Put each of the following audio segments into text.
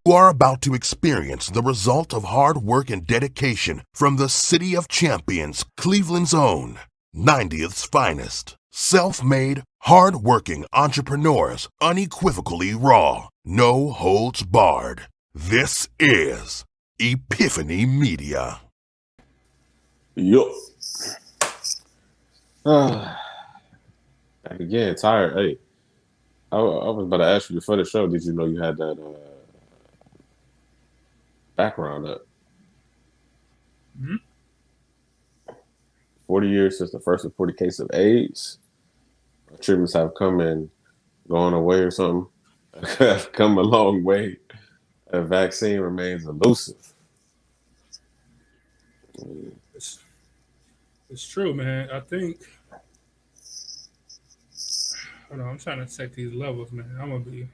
You are about to experience the result of hard work and dedication from the City of Champions, Cleveland's own, 90th's finest. Self-made, hard-working entrepreneurs, unequivocally raw, no holds barred. This is Epiphany Media. Yup. Back again, tired. Hey, I was about to ask you before the show, did you know you had that background up? 40 years since the first reported case of AIDS. Treatments have come and gone away or something. Have come a long way. A vaccine remains elusive. It's true, man. I think. Hold on, I'm trying to check these levels, man. I'm gonna be.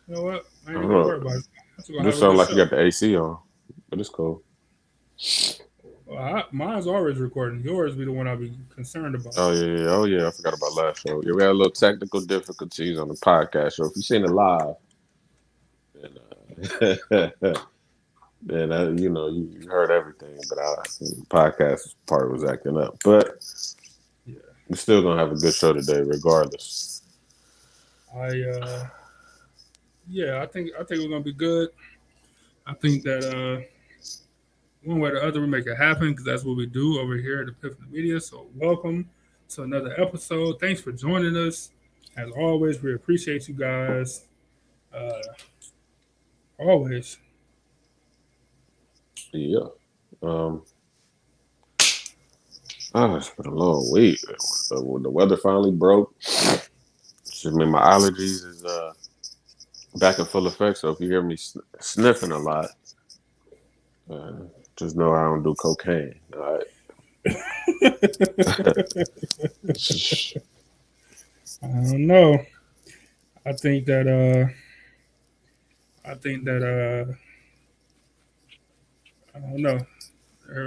You know what? I ain't even gonna worry about it. You sound like you got the AC on, but it's cool. Well, mine's always recording. Yours be the one I'll be concerned about. Oh yeah. I forgot about last show. Yeah, we had a little technical difficulties on the podcast show. If you've seen it live, then you heard everything. But the podcast part was acting up. But yeah, we're still gonna have a good show today, regardless. I think we're gonna be good. I think that one way or the other we make it happen because that's what we do over here at Epiphany Media. So welcome to another episode. Thanks for joining us. As always, we appreciate you guys. Always. Yeah. It's been a long week. When the weather finally broke, I mean, my allergies is back in full effect. So if you hear me sniffing a lot, just know I don't do cocaine. All right. I don't know. I think that I don't know.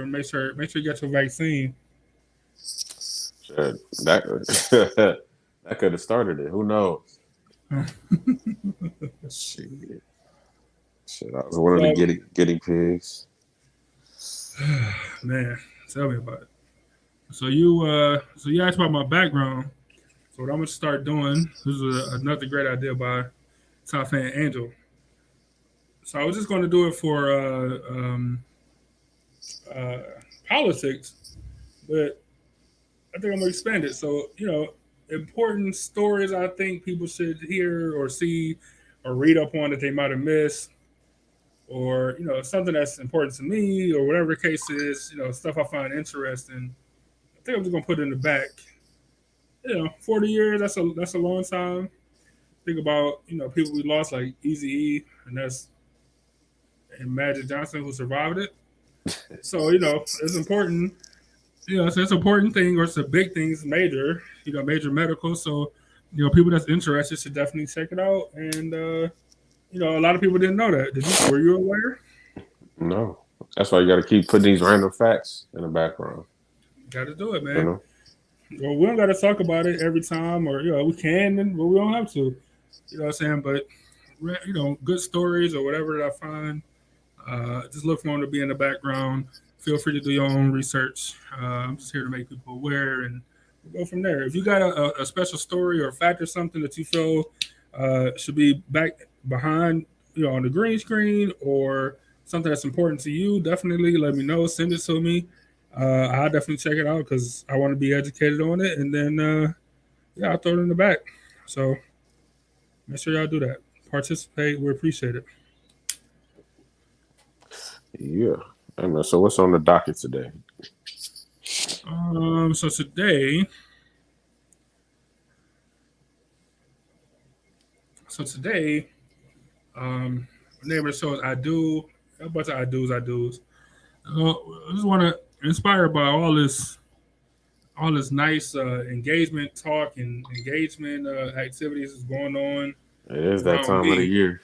Make sure you get your vaccine. That could have started it. Who knows? Shit, I was one of the guinea pigs. Man, tell me about it. So you asked about my background. So what I'm gonna start doing. This is another great idea by Top Fan Angel. So I was just gonna do it for politics, but I think I'm gonna expand it. So important stories I think people should hear or see or read up on that they might have missed, or something that's important to me or whatever the case is. Stuff I find interesting. I think I'm just gonna put it in the back. 40 years, that's a long time. Think about, people we lost like Eazy-E and Magic Johnson who survived it. So, it's important. It's an important thing or it's a big thing, it's major, major medical. So, people that's interested should definitely check it out. And a lot of people didn't know that. Were you aware? No. That's why you gotta keep putting these random facts in the background. Gotta do it, man. Well, we don't got to talk about it every time, or we can, but we don't have to. You know what I'm saying? But good stories or whatever that I find, just look for them to be in the background. Feel free to do your own research. I'm just here to make people aware, and we'll go from there. If you got a special story or a fact or something that you feel should be behind, on the green screen, or something that's important to you, definitely let me know. Send it to me. I'll definitely check it out because I want to be educated on it. And then, I'll throw it in the back. So make sure y'all do that. Participate. We appreciate it. Yeah. So what's on the docket today? So today, the name of the show is I Do. A bunch of I Do's. I just want to inspired by all this nice engagement talk and engagement activities is going on. It is that time of the year.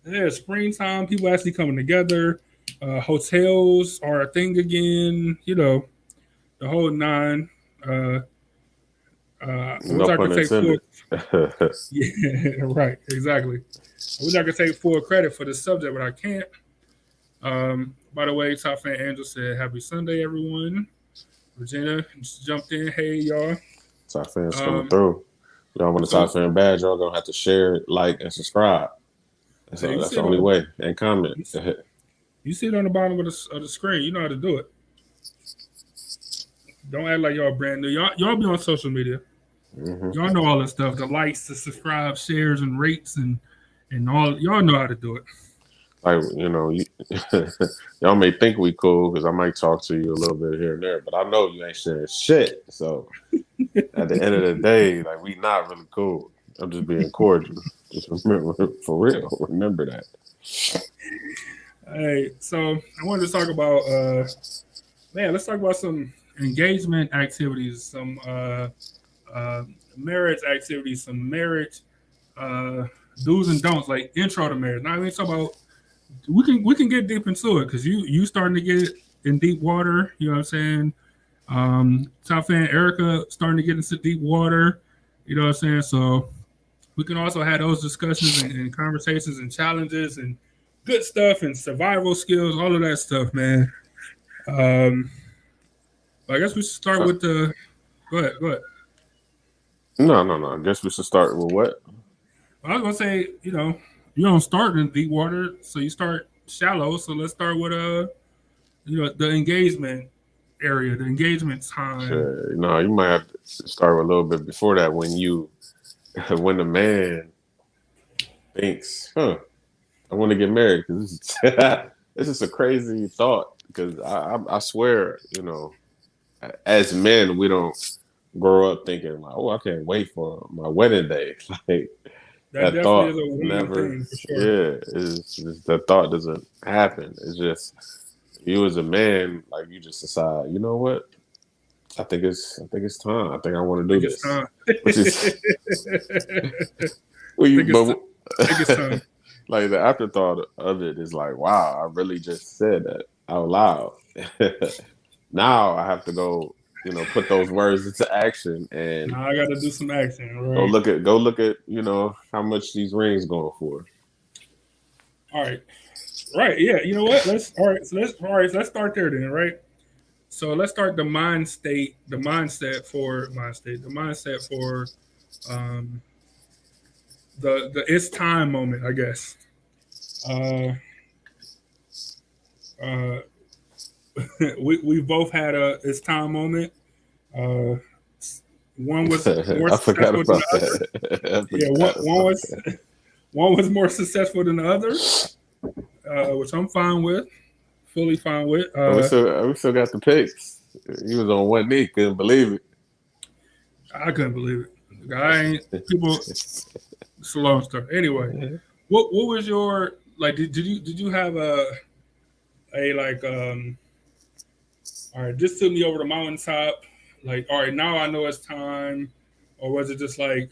Yeah, springtime. People actually coming together. Hotels are a thing again. The whole nine. No pun intended. Yeah, right. Exactly. I wish I could take full credit for the subject, but I can't. By the way, Top Fan Angel said, "Happy Sunday, everyone." Regina just jumped in. Hey, y'all. Top fans coming through. Y'all want a Top Fan badge? Y'all gonna have to share, like, and subscribe. That's the only way. And comment. You see it on the bottom of the screen. You know how to do it. Don't act like y'all brand new. Y'all be on social media. Mm-hmm. Y'all know all that stuff. The likes, the subscribe, shares, and rates, and all. Y'all know how to do it. Like, y'all may think we cool because I might talk to you a little bit here and there, but I know you ain't sharing shit. So at the end of the day, like, we not really cool. I'm just being cordial. Just remember, for real, remember that. Hey, so I wanted to talk about, let's talk about some engagement activities, some marriage activities, some marriage do's and don'ts, like intro to marriage. Now we talk about. We can get deep into it because you starting to get in deep water. You know what I'm saying? Top Fan Erica starting to get into deep water. You know what I'm saying? So we can also have those discussions and conversations and challenges and good stuff and survival skills, all of that stuff, man. I guess we should start with the. Go ahead. No. I guess we should start with what? I was gonna say, you don't start in deep water, so you start shallow. So let's start with the engagement area, the engagement time. Sure. No, you might have to start with a little bit before that when the man thinks, I want to get married, because this is a crazy thought, because I swear, as men, we don't grow up thinking like, oh, I can't wait for my wedding day. Like, that thought is a never thing, for sure. Yeah, it's the thought doesn't happen. It's just you as a man, like, you just decide, you know what? I think it's time. I think I want to do this. Which is it's time. Like, the afterthought of it is like, wow, I really just said that out loud. Now I have to go, put those words into action, and now I got to do some action. Right? Go look at, how much these rings going for. All right. Yeah. You know what? So let's start there then. Right. So let's start the mindset for the it's time moment, I guess. We both had a it's time moment. One was more successful than the other. Yeah, one was more successful than the other, which I'm fine with, fully fine with. We still got the picks. He was on one knee, couldn't believe it. I couldn't believe it. People. It's a long story. Anyway, what was your like? Did you have a all right, just took me over the mountaintop. Like, all right, now I know it's time, or was it just like,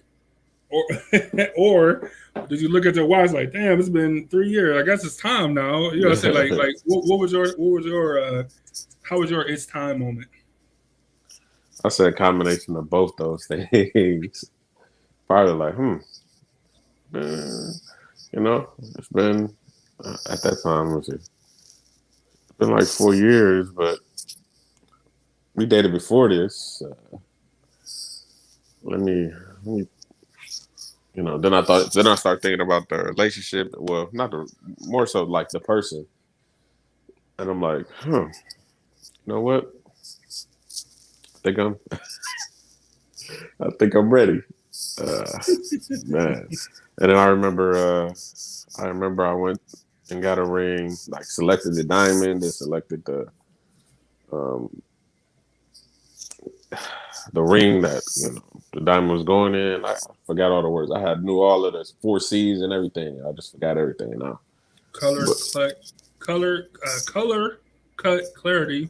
or did you look at your watch like, damn, it's been 3 years. I guess it's time now. You know what I'm saying? Like, what was your how was your it's time moment? I said a combination of both those things. Probably like, it's been at that time, it's been like 4 years, but we dated before this. Let me, then I started thinking about the relationship. Well, more so like the person. And I'm like, you know what? I think I'm ready. Man. And then I remember I went and got a ring, like selected the diamond and selected the ring that the diamond was going in. I forgot all the words. I knew all of the 4 C's and everything. I just forgot everything now. Color, cut, clarity.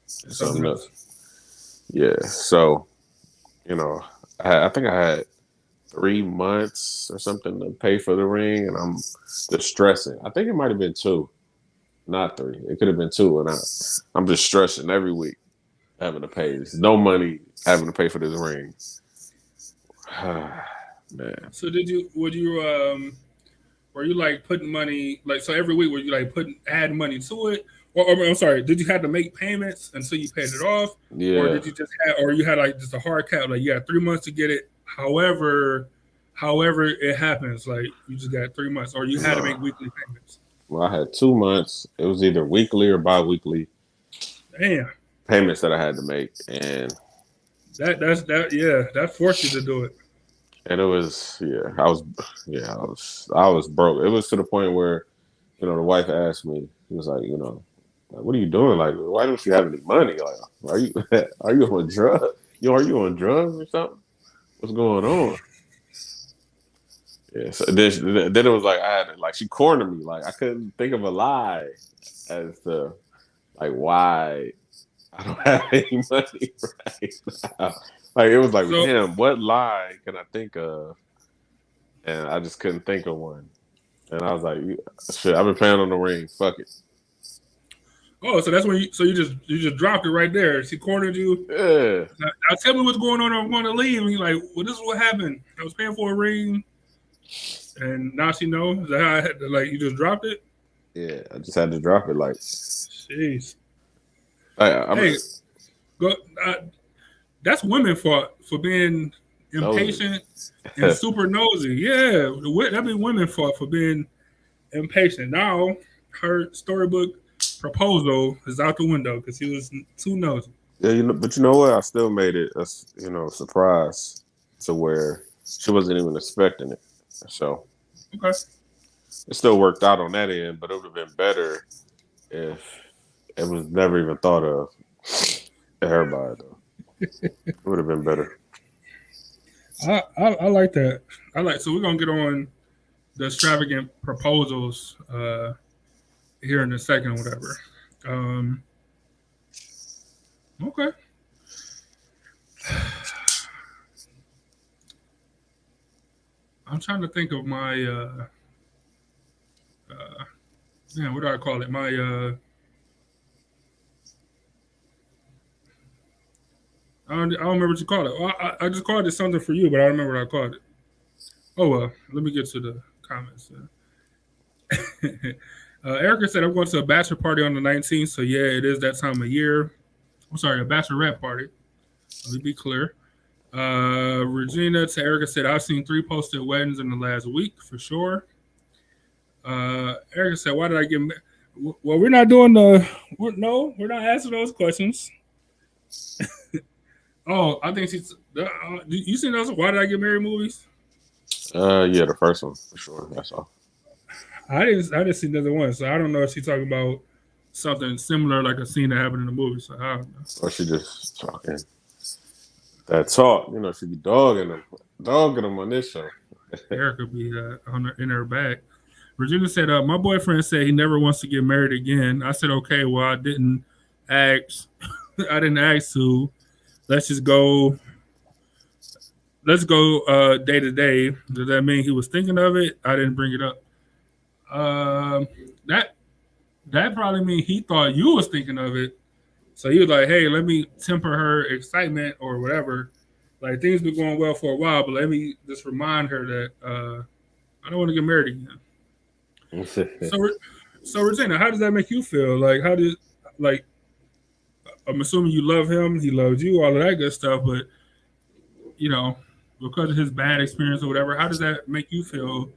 Something else. Yeah. So, I think I had 3 months or something to pay for the ring, and I'm just stressing. I think it might have been 2, not 3. It could have been 2, and I'm just stressing every week, having to pay. There's no money having to pay for this ring. Man. So were were you like putting money like so every week? Were you like add money to it? Or I'm sorry, did you have to make payments until you paid it off? Yeah. Or did you just have, or you had like just a hard cap, like you got 3 months to get it. However it happens, like you just got 3 months, or you had to make weekly payments. Well, I had 2 months. It was either weekly or bi-weekly. Damn. Payments that I had to make, and that forced you to do it. And it was I was broke. It was to the point where, the wife asked me, he was like, like, what are you doing? Like, why don't you have any money? Like, are you on drugs? Are you on drugs or something? What's going on? Yeah, so then it was like I had to, like, she cornered me. Like, I couldn't think of a lie as to like why I don't have any money right now. Like, it was like, damn, what lie can I think of? And I just couldn't think of one. And I was like, shit, I've been playing on the ring. Fuck it. Oh, so that's when you just dropped it right there. She cornered you. Yeah. Now tell me what's going on. I'm going to leave. And you're like, well, this is what happened. I was paying for a ring, and now she knows. Is that how I had to, like, you just dropped it? Yeah, I just had to drop it. Like, jeez. That's women for being impatient and super nosy. Yeah, that'd be women for being impatient. Now her storybook proposal is out the window because he was too nosy. Yeah, but you know what? I still made it a surprise to where she wasn't even expecting it. So okay, it still worked out on that end, but it would have been better if it was never even thought of to everybody though. It would have been better. I like that. So we're gonna get on the extravagant proposals here in a second, whatever. Okay. I'm trying to think of my what do I call it? My I don't remember what you called it. Well, I just called it something for you, but I don't remember what I called it. Oh well, let me get to the comments. Erica said, I'm going to a bachelor party on the 19th, so yeah, it is that time of year. I'm sorry, a bachelorette party. Let me be clear. Regina to Erica said, I've seen 3 posted weddings in the last week for sure. Erica said, why did I get married? Well, we're not doing we're not answering those questions. Oh, I think she's. You seen those? Why did I get married movies? Yeah, the first one for sure. That's all. I didn't see the other one, so I don't know if she's talking about something similar, like a scene that happened in the movie. So I don't know. Or she just talking that talk. She be dogging them on this show. Erica be in her bag. Regina said, my boyfriend said he never wants to get married again. I said, okay, well, I didn't ask. I didn't ask to. Let's go day to day. Does that mean he was thinking of it? I didn't bring it up. That probably means he thought you was thinking of it. So he was like, hey, let me temper her excitement or whatever. Like, things been going well for a while, but let me just remind her that I don't want to get married again. So Regina, how does that make you feel? Like, I'm assuming you love him, he loves you, all of that good stuff, but because of his bad experience or whatever, how does that make you feel?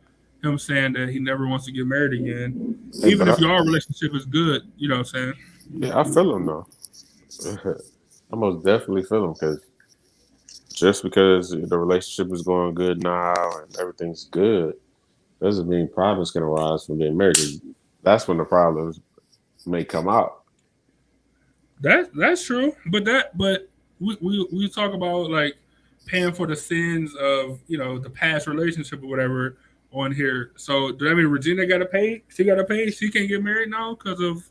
Him saying that he never wants to get married again, even if your relationship is good, you know what I'm saying? Yeah, I feel him though. I most definitely feel him because just because the relationship is going good now and everything's good doesn't mean problems can arise from getting married. That's when the problems may come out. That's true, but we talk about like paying for the sins of the past relationship or whatever on here. So do that mean Regina got to pay? She got to pay. She can't get married now because of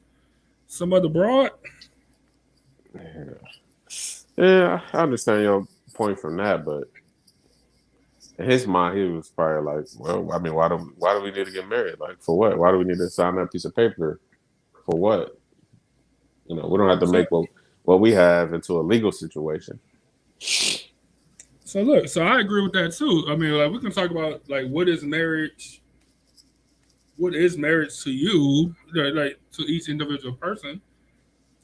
some other broad. Yeah, I understand your point from that, but in his mind, he was probably like, "Well, I mean, why do we need to get married? Like, for what? Why do we need to sign that piece of paper? For what? We don't have to make what we have into a legal situation." So look, I agree with that too. I mean, like we can talk about like what is marriage what is marriage to you, like to each individual person.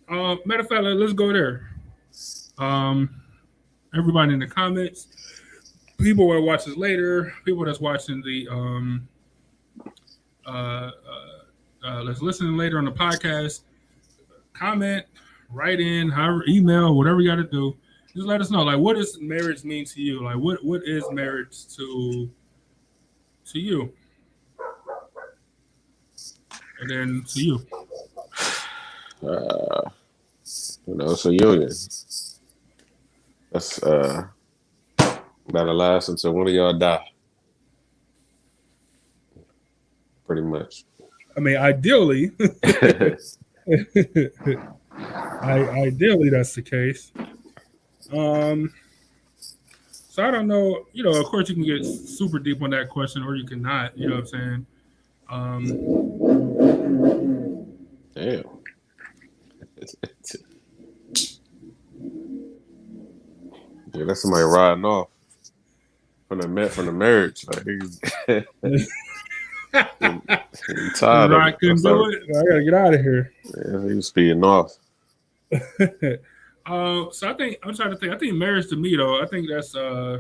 Matter of fact, let's go there. Um, everybody in the comments, people that watch this later, people that's watching the uh, let's listen later on the podcast. Comment, write in, however, email, whatever you got to do. Just let us know, like, what does marriage mean to you? Like, what is marriage to you, and then to you. It's a union. That's that'll last until one of y'all die. Pretty much. I mean, ideally, ideally that's the case. So I don't know. Of course, you can get super deep on that question, or you cannot. You know what I'm saying? Damn. Yeah, that's somebody riding off from the marriage. Like he's tired I couldn't do it. I gotta get out of here. Yeah, he was speeding off. So I'm trying to think. I think marriage to me though, I think that's I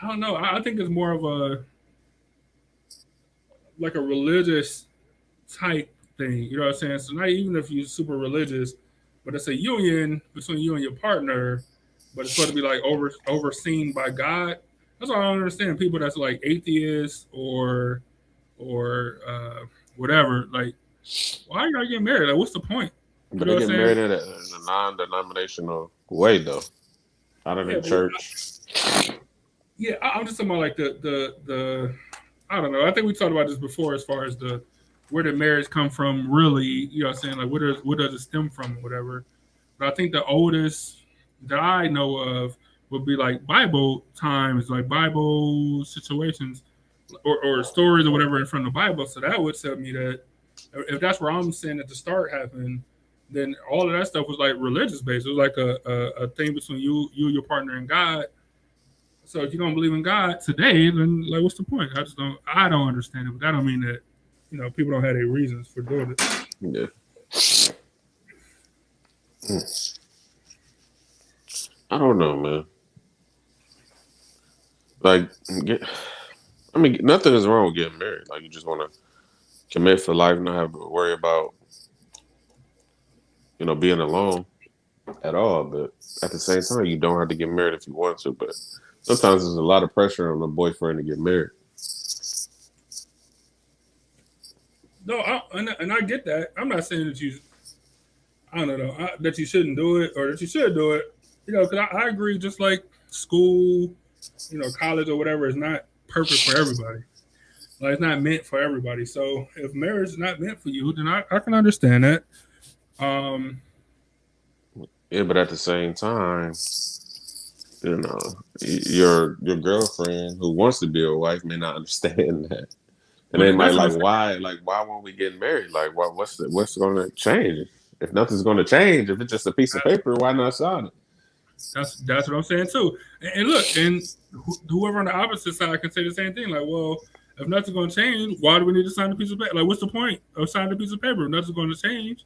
don't know. I think it's more of a like a religious type thing. You know what I'm saying? So not even if you're super religious, but it's a union between you and your partner, but it's supposed to be like overseen by God. That's why I don't understand people that's like atheists or whatever. Like, why you gotta get married? Like, what's the point? But they get married in a non-denominational way, though. Out of the church. Yeah, I'm just talking about like the I don't know. I think we talked about this before as far as where did marriage come from really, you know what I'm saying? Like what does it stem from or whatever. But I think the oldest that I know of would be like Bible times, like Bible situations or stories or whatever in front of the Bible. So that would tell me that if that's where I'm saying at the start happened, then all of that stuff was like religious based. It was like a thing between you, your partner, and God. So if you don't believe in God today, then like what's the point? I don't understand it, but that don't mean that people don't have any reasons for doing it. Yeah. I don't know, man. Like, nothing is wrong with getting married. Like, you just want to commit for life, not have to worry about, being alone at all. But at the same time, you don't have to get married if you want to. But sometimes there's a lot of pressure on a boyfriend to get married. No, and I get that. I'm not saying that that you shouldn't do it or that you should do it. Because I agree. Just like school, college or whatever is not perfect for everybody. Like it's not meant for everybody. So if marriage is not meant for you, then I can understand that. Yeah, but at the same time, your girlfriend who wants to be a wife may not understand that. And they might why won't we get married? Like, what's going to change? If nothing's going to change, if it's just a piece of paper, why not sign it? That's what I'm saying too. And look, and whoever on the opposite side can say the same thing. Like, well, if nothing's going to change, why do we need to sign a piece of paper? Like, what's the point of signing a piece of paper if nothing's going to change?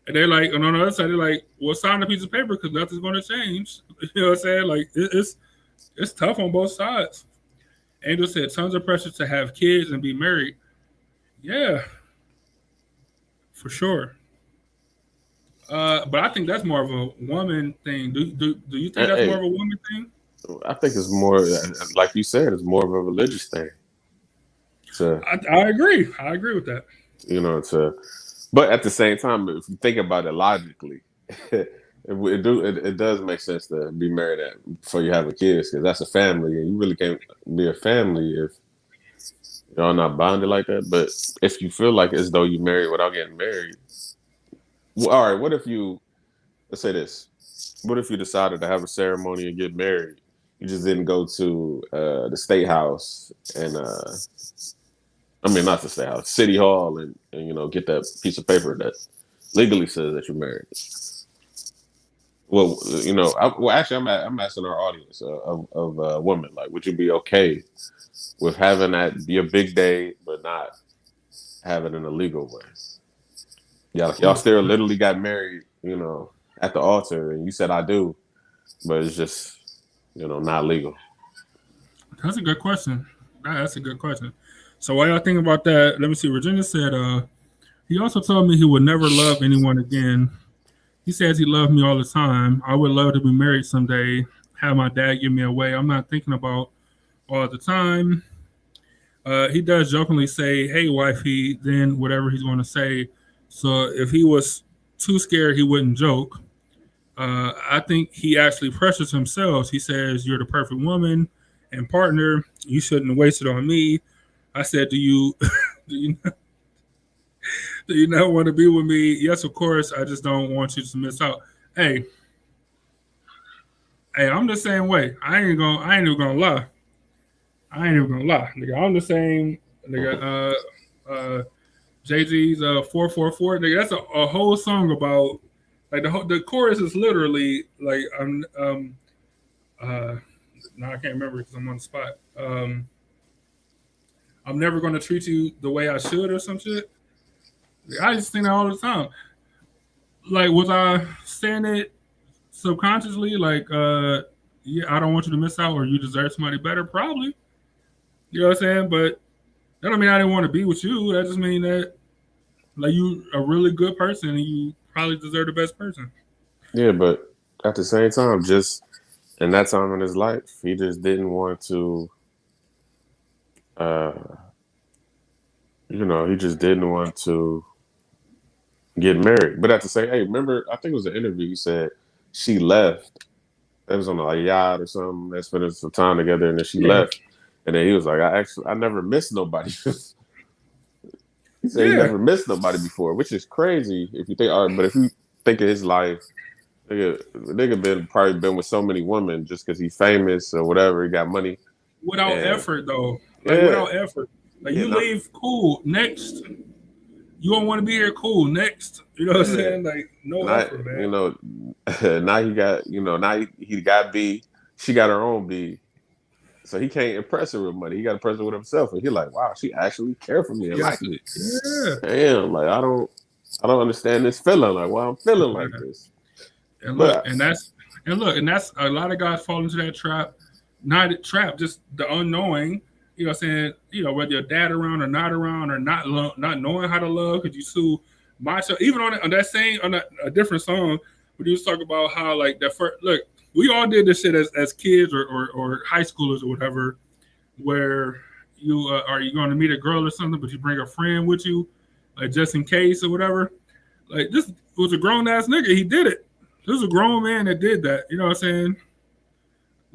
And they're like, and on the other side, they're like, well, sign a piece of paper because nothing's going to change. You know what I'm saying? Like, it's tough on both sides. Angel said, tons of pressure to have kids and be married. Yeah, for sure. But I think that's more of a woman thing. Do you think that's more of a woman thing? I think it's more, like you said, it's more of a religious thing. I agree. I agree with that. But at the same time, if you think about it logically, it does make sense to be married before you have a kid, because that's a family, and you really can't be a family if y'all not bonded like that. But if you feel like as though you married without getting married, well, all right. Let's say this. What if you decided to have a ceremony and get married? You just didn't go to the state house and not the state house, city hall, and get that piece of paper that legally says that you're married. Well, actually, I'm asking our audience of women, like, would you be okay with having that be a big day, but not have it in a legal way. Y'all still literally got married, at the altar, and you said I do, but it's just, not legal. That's a good question. That's a good question. So while y'all think about that, let me see. Virginia said, he also told me he would never love anyone again. He says he loved me all the time. I would love to be married someday, have my dad give me away. I'm not thinking about all the time. He does jokingly say, hey, wifey, then whatever he's going to say. So if he was too scared, he wouldn't joke. I think he actually pressures himself. He says, you're the perfect woman and partner. You shouldn't waste it on me. I said, do you not want to be with me? Yes, of course. I just don't want you to miss out. Hey, I'm the same way. I ain't even gonna lie. Nigga, I'm the same. Nigga, Jay-Z's 444. Nigga, that's a whole song about, like, the chorus is literally like, no, I can't remember because I'm on the spot. I'm never gonna treat you the way I should or some shit. I just think that all the time. Like, was I saying it subconsciously? Like, yeah, I don't want you to miss out, or you deserve somebody better? Probably. You know what I'm saying? But that don't mean I didn't want to be with you. That just mean that, like, you a really good person and you probably deserve the best person. Yeah, but at the same time, just in that time in his life, he just didn't want to, he just didn't want to get married. But at the same, hey, remember, I think it was an interview. He said she left. It was on a yacht or something. They spent some time together, and then she left. And then he was like, I never missed nobody. He said he never missed nobody before, which is crazy if you think. All right, but if you think of his life, nigga probably been with so many women just because he's famous or whatever. He got money without effort, though. Like, without effort. Like, you leave, cool. Next, you don't want to be here, cool. Next, you know what I'm saying? Like, no effort, man. Now he got, now he got B. She got her own B. So he can't impress her with money. He got to impress her with himself. And he's like, wow, she actually cared for me and like me. Yeah. Damn, like I don't understand this feeling. Like, why I'm feeling like this. And look, and that's a lot of guys fall into that trap. Not a trap, just the unknowing. You know what I'm saying? You know, whether your dad around or not not knowing how to love, because you sue macho. Even on that same, on a different song, when you was talking about how, like, that first, look, we all did this shit as kids or high schoolers or whatever, where you are you going to meet a girl or something, but you bring a friend with you, like, just in case or whatever. Like, this was a grown ass nigga. He did it. This was a grown man that did that. You know what I'm saying?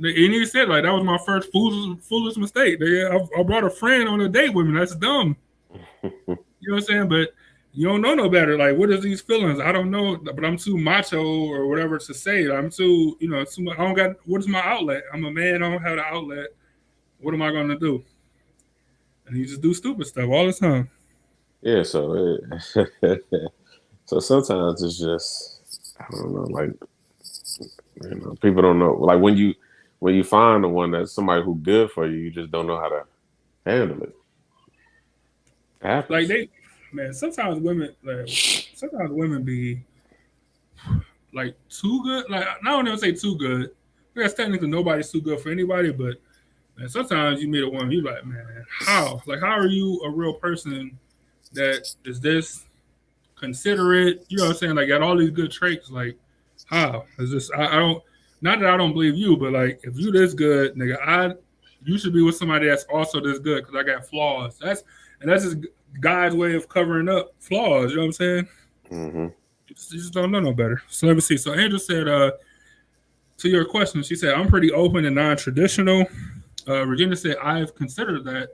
And he said, like, that was my first foolish mistake. I brought a friend on a date with me. That's dumb. You know what I'm saying? But you don't know no better. Like, what is these feelings? I don't know, but I'm too macho or whatever to say. I'm too, too much. I don't got, what is my outlet? I'm a man. I don't have the outlet. What am I going to do? And you just do stupid stuff all the time. Yeah, so so sometimes it's just, I don't know, like, people don't know. Like, when you find the one that's somebody who's good for you, you just don't know how to handle it. Like, sometimes women be, like, too good. Like, I don't even say too good, because technically nobody's too good for anybody, but, man, sometimes you meet a woman, you like, man, how? Like, how are you a real person that is this considerate? You know what I'm saying? Like, got all these good traits. Like, how? Is this? I don't. Not that I don't believe you, but, like, if you this good, nigga, you should be with somebody that's also this good, because I got flaws. That's just God's way of covering up flaws. You know what I'm saying? Mm-hmm. You just don't know no better. So let me see. So Angel said, to your question, she said, I'm pretty open and non-traditional. Regina said, I've considered that.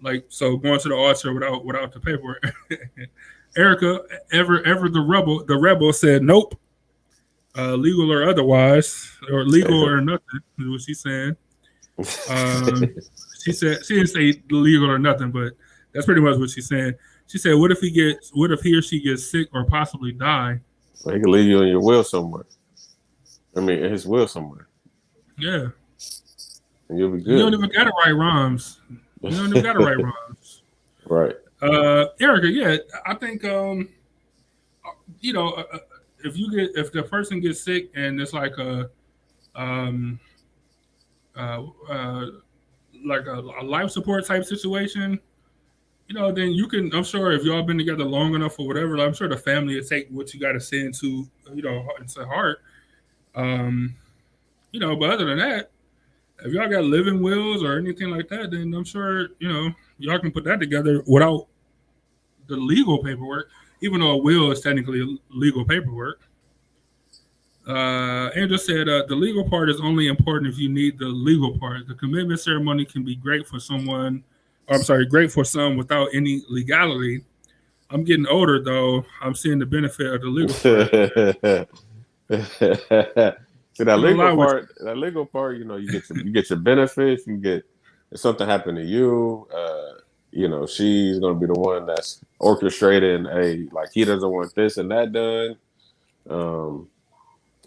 Like, so going to the altar without the paperwork. Erica, ever the rebel said, nope. Legal or otherwise, or legal or nothing, is what she's saying. She said she didn't say legal or nothing, but that's pretty much what she's saying. She said, what if he or she gets sick or possibly die? Well, he can leave you in your will somewhere. I mean, in his will somewhere. Yeah. And you'll be good. You don't even gotta write rhymes. Right. Erica, yeah, I think you know, if the person gets sick and it's um uh, uh like a life support type situation, then you can. I'm sure if y'all been together long enough or whatever, I'm sure the family will take what you got to say into heart. Um, but other than that, if y'all got living wills or anything like that, then I'm sure y'all can put that together without the legal paperwork. Even though a will is technically legal paperwork. Andrew said the legal part is only important if you need the legal part. The commitment ceremony can be great for someone. Or, I'm sorry, great for some without any legality. I'm getting older though. I'm seeing the benefit of the legal part. See that legal part, you get your benefits, you get if something happened to you, she's gonna be the one that's orchestrating like he doesn't want this and that done.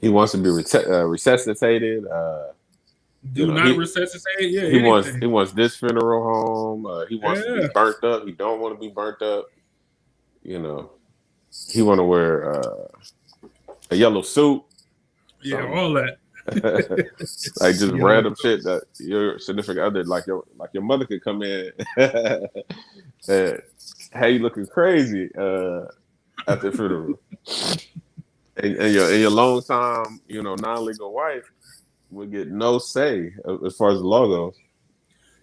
He wants to be resuscitated. Do not resuscitate. Yeah, he wants this funeral home. He wants to be burnt up. He don't want to be burnt up. He want to wear a yellow suit. Yeah, all that. Like just random shit that your significant other, like your mother, could come in and hey, you looking crazy at the funeral, and your long time non-legal wife would get no say as far as the law goes.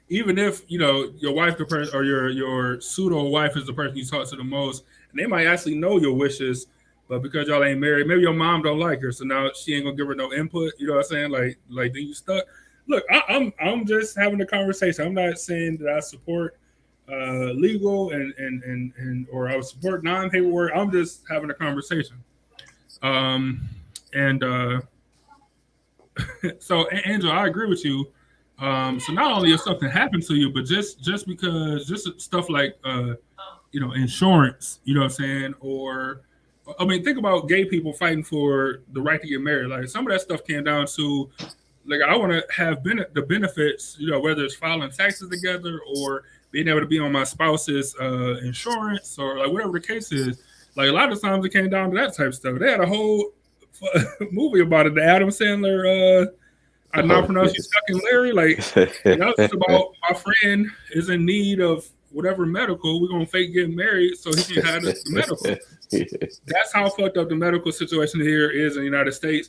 Even if your wife, the person, or your pseudo wife is the person you talk to the most, and they might actually know your wishes. But because y'all ain't married, maybe your mom don't like her, so now she ain't gonna give her no input. You know what I'm saying? Like then you stuck. Look, I'm just having a conversation. I'm not saying that I support legal and or I would support non-paperwork. I'm just having a conversation. And so Angela, I agree with you. So not only if something happened to you, but just because stuff like insurance, you know what I'm saying, or I mean, think about gay people fighting for the right to get married. Like some of that stuff came down to, like, I want to have the benefits, whether it's filing taxes together or being able to be on my spouse's insurance or like whatever the case is. Like a lot of times it came down to that type of stuff. They had a whole movie about it. The Adam Sandler, I now pronounce you Chuck and Larry. Like, that was about my friend is in need of whatever medical, we're gonna fake getting married so he can have the medical. That's how fucked up the medical situation here is in the United States.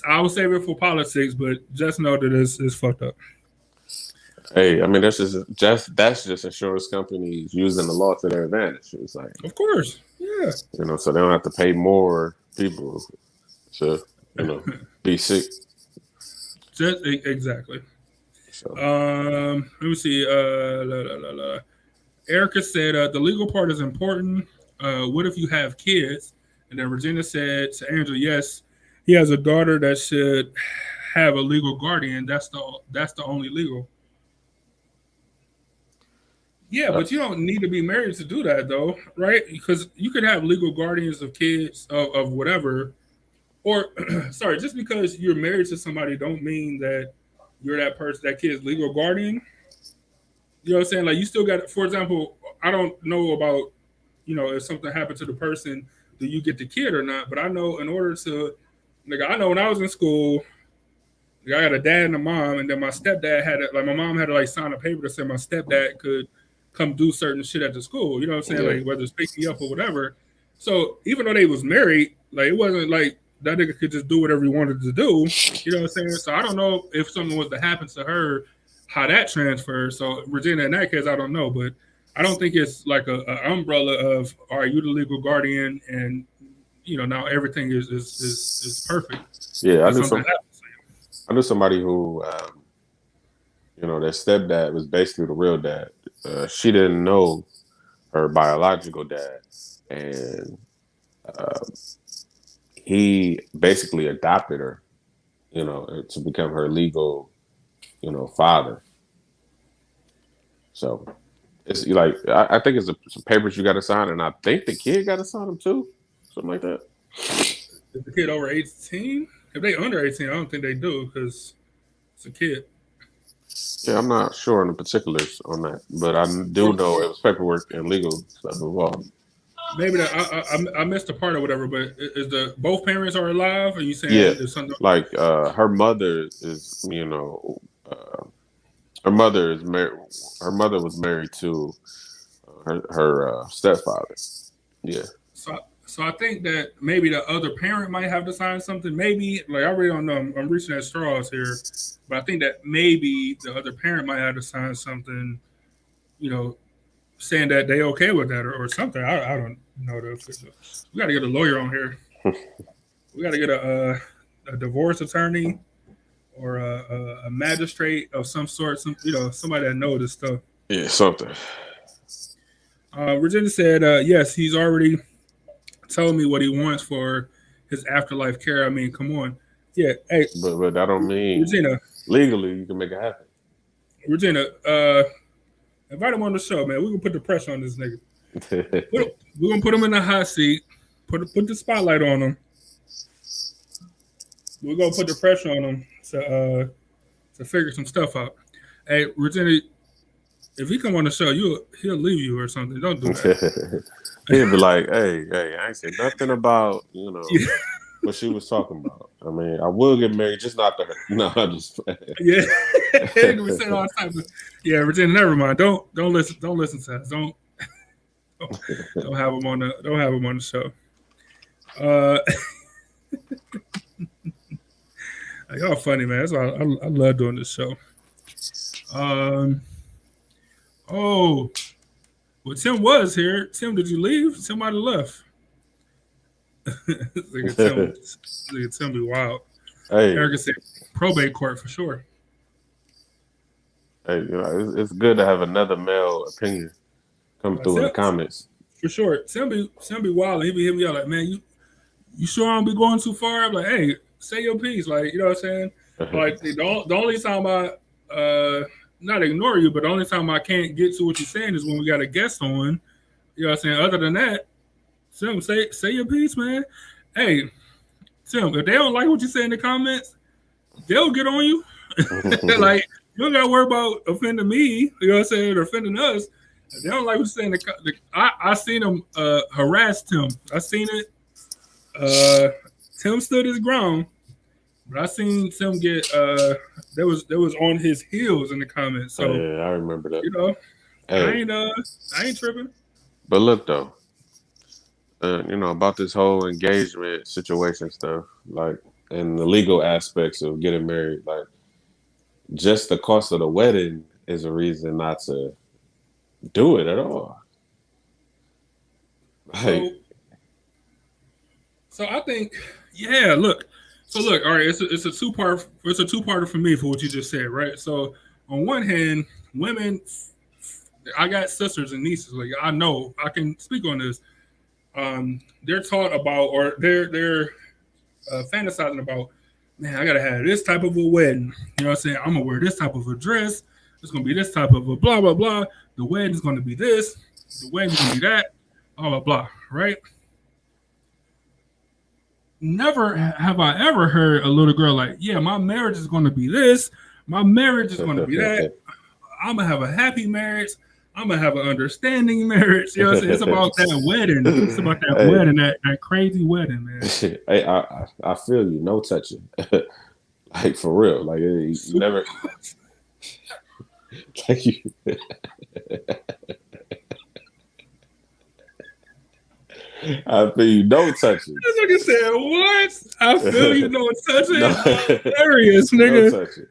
I will save it for politics, but just know that it's fucked up. Hey, I mean that's just insurance companies using the law to their advantage. It's like, of course, yeah. So they don't have to pay more people to be sick. Exactly. So. Let me see. Erica said the legal part is important. What if you have kids? And then Regina said to Angela, yes, he has a daughter that should have a legal guardian. That's the only legal. Yeah, but you don't need to be married to do that, though, right? Because you could have legal guardians of kids of whatever, or sorry, just because you're married to somebody, don't mean that you're that kid's legal guardian. You know what I'm saying? Like you still got, for example, I don't know about, if something happened to the person, do you get the kid or not? But I know in order to, I know when I was in school, I had a dad and a mom, and then my stepdad my mom had to sign a paper that said my stepdad could come do certain shit at the school. You know what I'm saying? Yeah. Like whether it's pick me up or whatever. So even though they was married, like it wasn't like that nigga could just do whatever he wanted to do. You know what I'm saying? So I don't know if something was to happen to her, how that transfers. So Regina, in that case, I don't know, but I don't think it's like a umbrella of, all right, you the legal guardian, and now everything is perfect. Yeah, I knew somebody who, their stepdad was basically the real dad. She didn't know her biological dad, and he basically adopted her, to become her legal, father. So it's like I think it's some papers you got to sign, and I think the kid got to sign them too, something like that. Is the kid over 18? If they under 18, I don't think they do because it's a kid. Yeah, I'm not sure on the particulars on that, but I do know it was paperwork and legal stuff involved. Maybe that I missed a part or whatever. But is the both parents are alive? Are you Yeah, saying there's something? like her mother is, her mother is married. Her mother was married to her stepfather. Yeah. So I think that maybe the other parent might have to sign something. Maybe like I really don't know. I'm reaching at straws here, but I think that maybe the other parent might have to sign something. You know, saying that they okay with that or something. I don't know. We got to get a lawyer on here. We got to get a divorce attorney or a magistrate of some sort. Somebody that knows this stuff. Yeah, something. Virginia said, yes, he's already told me what he wants for his afterlife care. I mean, come on. Yeah, hey. But that don't mean Regina, legally you can make it happen. Regina, invite him on the show, man. We're going to put the pressure on this nigga. We're going to put him in the hot seat, put the spotlight on him. We're going to put the pressure on him to figure some stuff out. Hey, Regina, if he come on the show, he'll leave you or something. Don't do that. He'll be like, hey, I ain't said nothing about, what she was talking about. I mean, I will get married, just not to her. No, I'm just yeah. We said all the time. But yeah, Virginia, never mind. Don't listen to us. Don't have him on the show. Y'all funny, man. That's why I love doing this show. Oh, well, Tim was here. Tim, did you leave? Tim might have left. Tim be wild. Hey, Erica said probate court for sure. Hey, it's good to have another male opinion come through in the comments. For sure. Tim be wild. He be hitting me out like, man, you sure I don't be going too far? I'm like, hey, say your piece. Like, you know what I'm saying? Like the only time I not ignore you, but the only time I can't get to what you're saying is when we got a guest on. You know what I'm saying? Other than that, Tim, say your piece, man. Hey, Tim, if they don't like what you say in the comments, they'll get on you. Like, you don't gotta worry about offending me, you know what I'm saying, or offending us. If they don't like what you say in I seen them harass Tim. I seen it. Tim stood his ground. But I seen Tim get there was on his heels in the comments. So yeah, I remember that. Hey. I ain't tripping. But look though, about this whole engagement situation stuff, like, and the legal aspects of getting married, like, just the cost of the wedding is a reason not to do it at all. Like, so I think, yeah. Look, all right. It's a two-parter for me for what you just said, right? So on one hand, women, I got sisters and nieces. Like, I know I can speak on this. They're taught about, or they're fantasizing about, man, I gotta have this type of a wedding. You know what I'm saying? I'm gonna wear this type of a dress. It's gonna be this type of a blah blah blah. The wedding's gonna be this. The wedding's gonna be that. Blah blah blah. Right? Never have I ever heard a little girl like, yeah, my marriage is gonna be this. My marriage is gonna be that. I'm gonna have a happy marriage. I'm gonna have an understanding marriage. You know what I'm saying? It's about that wedding. It's about that wedding, that crazy wedding, man. Hey, I feel you. No touching. Like, for real. Like, you never. Like, you. I feel you. No touching. This nigga said, what? I feel you. No touching. No. Hilarious, nigga. No touching.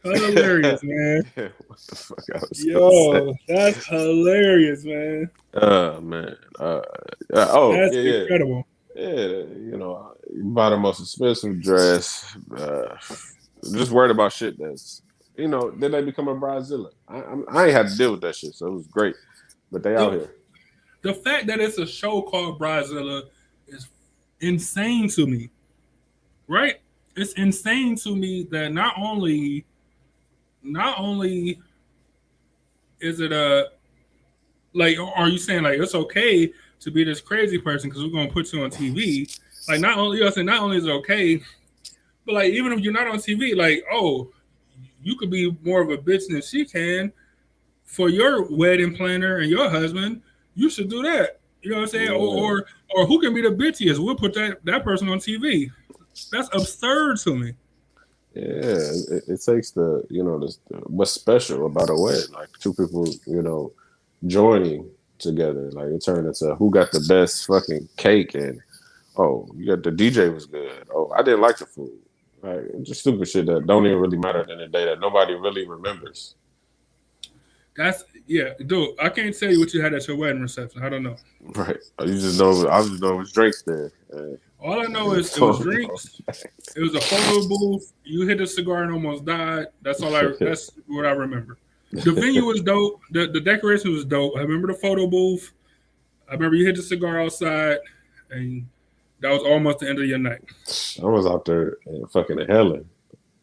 Hilarious, man. What the fuck? Yo, that's hilarious, man. Man. That's incredible. Yeah, buy the most expensive dress. Just worried about shit that's, then they become a bridezilla. I ain't had to deal with that shit, so it was great. But they out here. The fact that it's a show called Bridezilla is insane to me, right? It's insane to me that not only is it are you saying like it's okay to be this crazy person because we're gonna put you on TV? Like, not only is it okay, but like even if you're not on TV, like, oh, you could be more of a bitch than she can for your wedding planner and your husband. You should do that. You know what I'm saying? Yeah. Or who can be the bitchiest? We'll put that person on TV. That's absurd to me. Yeah, it takes what's special about a wedding, like two people, joining together. Like it turned into who got the best fucking cake, and you got the DJ was good. I didn't like the food. Like just stupid shit that don't even really matter at the end of the day that nobody really remembers. Dude. I can't tell you what you had at your wedding reception. I don't know. Right. I just know it was drinks there. All I know is it was drinks. It was a photo booth. You hit a cigar and almost died. That's what I remember. The venue was dope. The decoration was dope. I remember the photo booth. I remember you hit the cigar outside, and that was almost the end of your night. I was out there fucking hailing.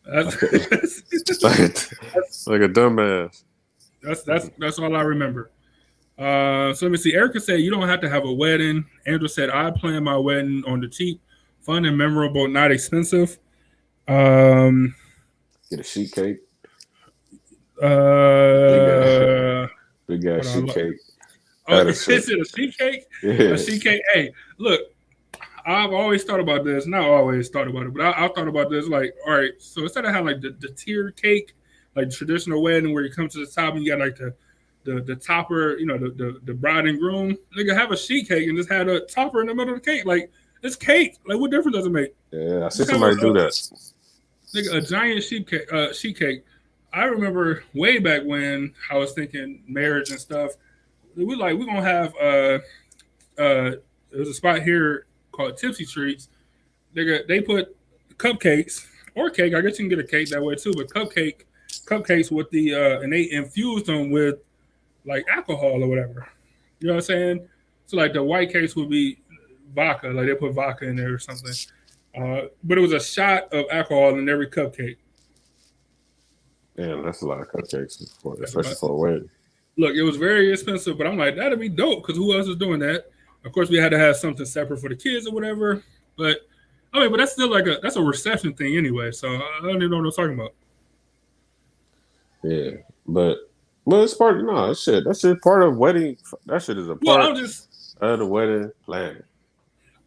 Like a dumbass. That's all I remember. So let me see. Erica said you don't have to have a wedding. Andrew said I plan my wedding on the cheap, fun and memorable, not expensive. Get a sheet cake. Big ass sheet cake. Is it a sheet cake? Yeah. A sheet cake. Hey, look, I've always thought about this. Not always thought about it, but I thought about this. Like, all right, so instead of having like the tiered cake, like traditional wedding where you come to the top and you got like the topper, the bride and groom, nigga, have a sheet cake and just have a topper in the middle of the cake. Like, it's cake. Like, what difference does it make? Yeah, I see somebody do that. Nigga, a giant sheet cake. I remember way back when I was thinking marriage and stuff. We're gonna have there's a spot here called Tipsy Treats. Nigga, they put cupcakes or cake. I guess you can get a cake that way too, but cupcakes with the and they infused them with like alcohol or whatever. You know what I'm saying? So like the white case would be vodka, like they put vodka in there or something. But it was a shot of alcohol in every cupcake. Damn, that's a lot of cupcakes, especially for a wedding. Look, it was very expensive, but I'm like, that'd be dope because who else is doing that? Of course, we had to have something separate for the kids or whatever. But but that's still that's a reception thing anyway. So I don't even know what I'm talking about. Yeah, but it's part of that shit part of wedding. That shit is a part of the wedding planning.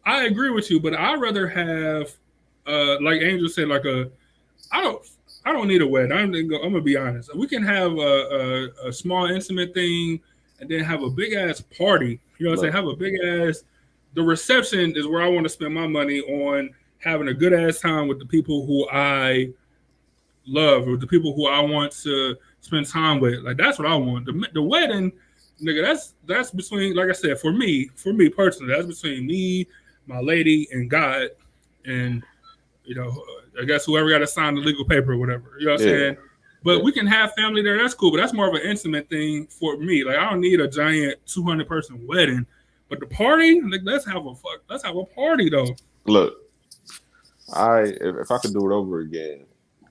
I agree with you, but I'd rather have like Angel said, I don't need a wedding. I'm gonna be honest. We can have a small intimate thing and then have a big ass party. You know what I'm saying? Have a big ass. The reception is where I want to spend my money on having a good ass time with the people who I love or the people who I want to spend time with. Like that's what I want. The wedding, nigga, that's between, like I said, for me personally, that's between me, my lady, and God, and I guess whoever got to sign the legal paper or whatever. You know what I'm saying? But we can have family there. That's cool. But that's more of an intimate thing for me. Like I don't need a giant 200-person wedding. But the party, like, let's have a party though. Look, if I could do it over again,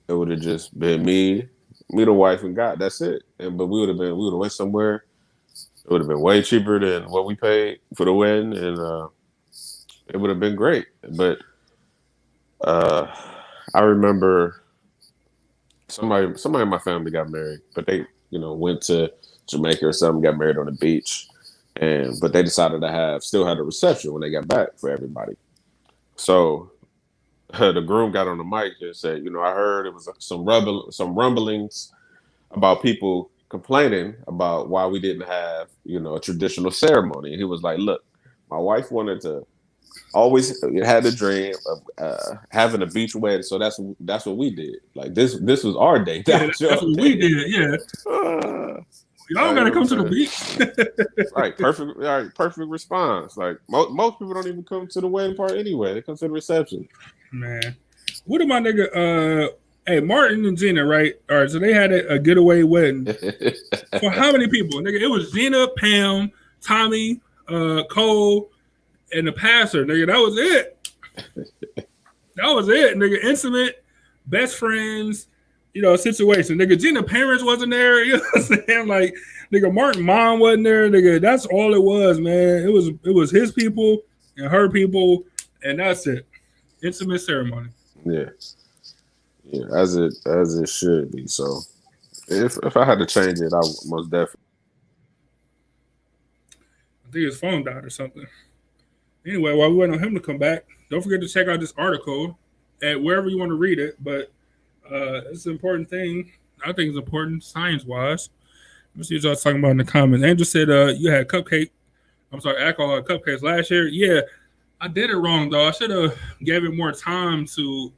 it would have just been me, the wife, and God. That's it. But we would have went somewhere. It would have been way cheaper than what we paid for the wedding, and it would have been great. But I remember somebody in my family got married, but they went to Jamaica or something, got married on the beach, but they decided to still had a reception when they got back for everybody. So the groom got on the mic and said, I heard it was some rumblings about people complaining about why we didn't have a traditional ceremony. And he was like, look, my wife wanted to always had a dream of having a beach wedding, so that's what we did. Like this was our day. That's what we did. Yeah, y'all gotta come to the beach. Right, perfect. Right, perfect response. Like most people don't even come to the wedding part anyway. They come to the reception. Man, what am I nigga? Hey, Martin and Gina, right? All right, so they had a getaway wedding for how many people? Nigga, it was Gina, Pam, Tommy, Cole, and the pastor, nigga. That was it. Nigga. Intimate, best friends, situation. Nigga, Gina parents wasn't there. You know what I'm saying? Like, nigga, Martin mom wasn't there. Nigga, that's all it was, man. It was his people and her people, and that's it. Intimate ceremony. Yeah. Yeah, as it should be. So if I had to change it, I would most definitely. I think his phone died or something. Anyway, while we wait on him to come back, don't forget to check out this article at wherever you want to read it. But it's an important thing. I think it's important science wise. Let's see what y'all talking about in the comments. Andrew said you had alcohol cupcakes last year. Yeah, I did it wrong though. I should have gave it more time to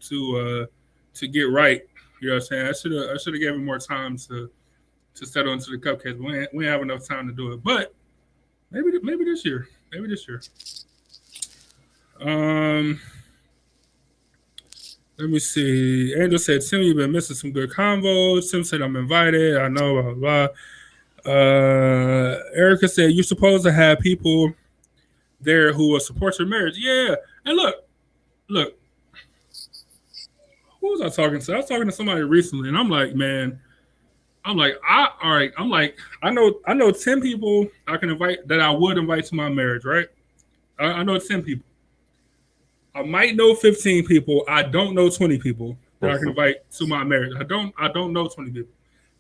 get right. You know what I'm saying? I should have gave it more time to settle into the cupcakes. We ain't have enough time to do it. But maybe this year. Maybe this year. Let me see. Angel said, Tim, you've been missing some good convos. Tim said, I'm invited. I know, blah, blah, blah. Erica said, you're supposed to have people there who will support your marriage. Yeah. And look. Who was I talking to? I was talking to somebody recently, and I'm like, man, I know 10 people I can invite that I would invite to my marriage, right? I know 10 people. I might know 15 people. I don't know 20 people that I can invite to my marriage. I don't know 20 people.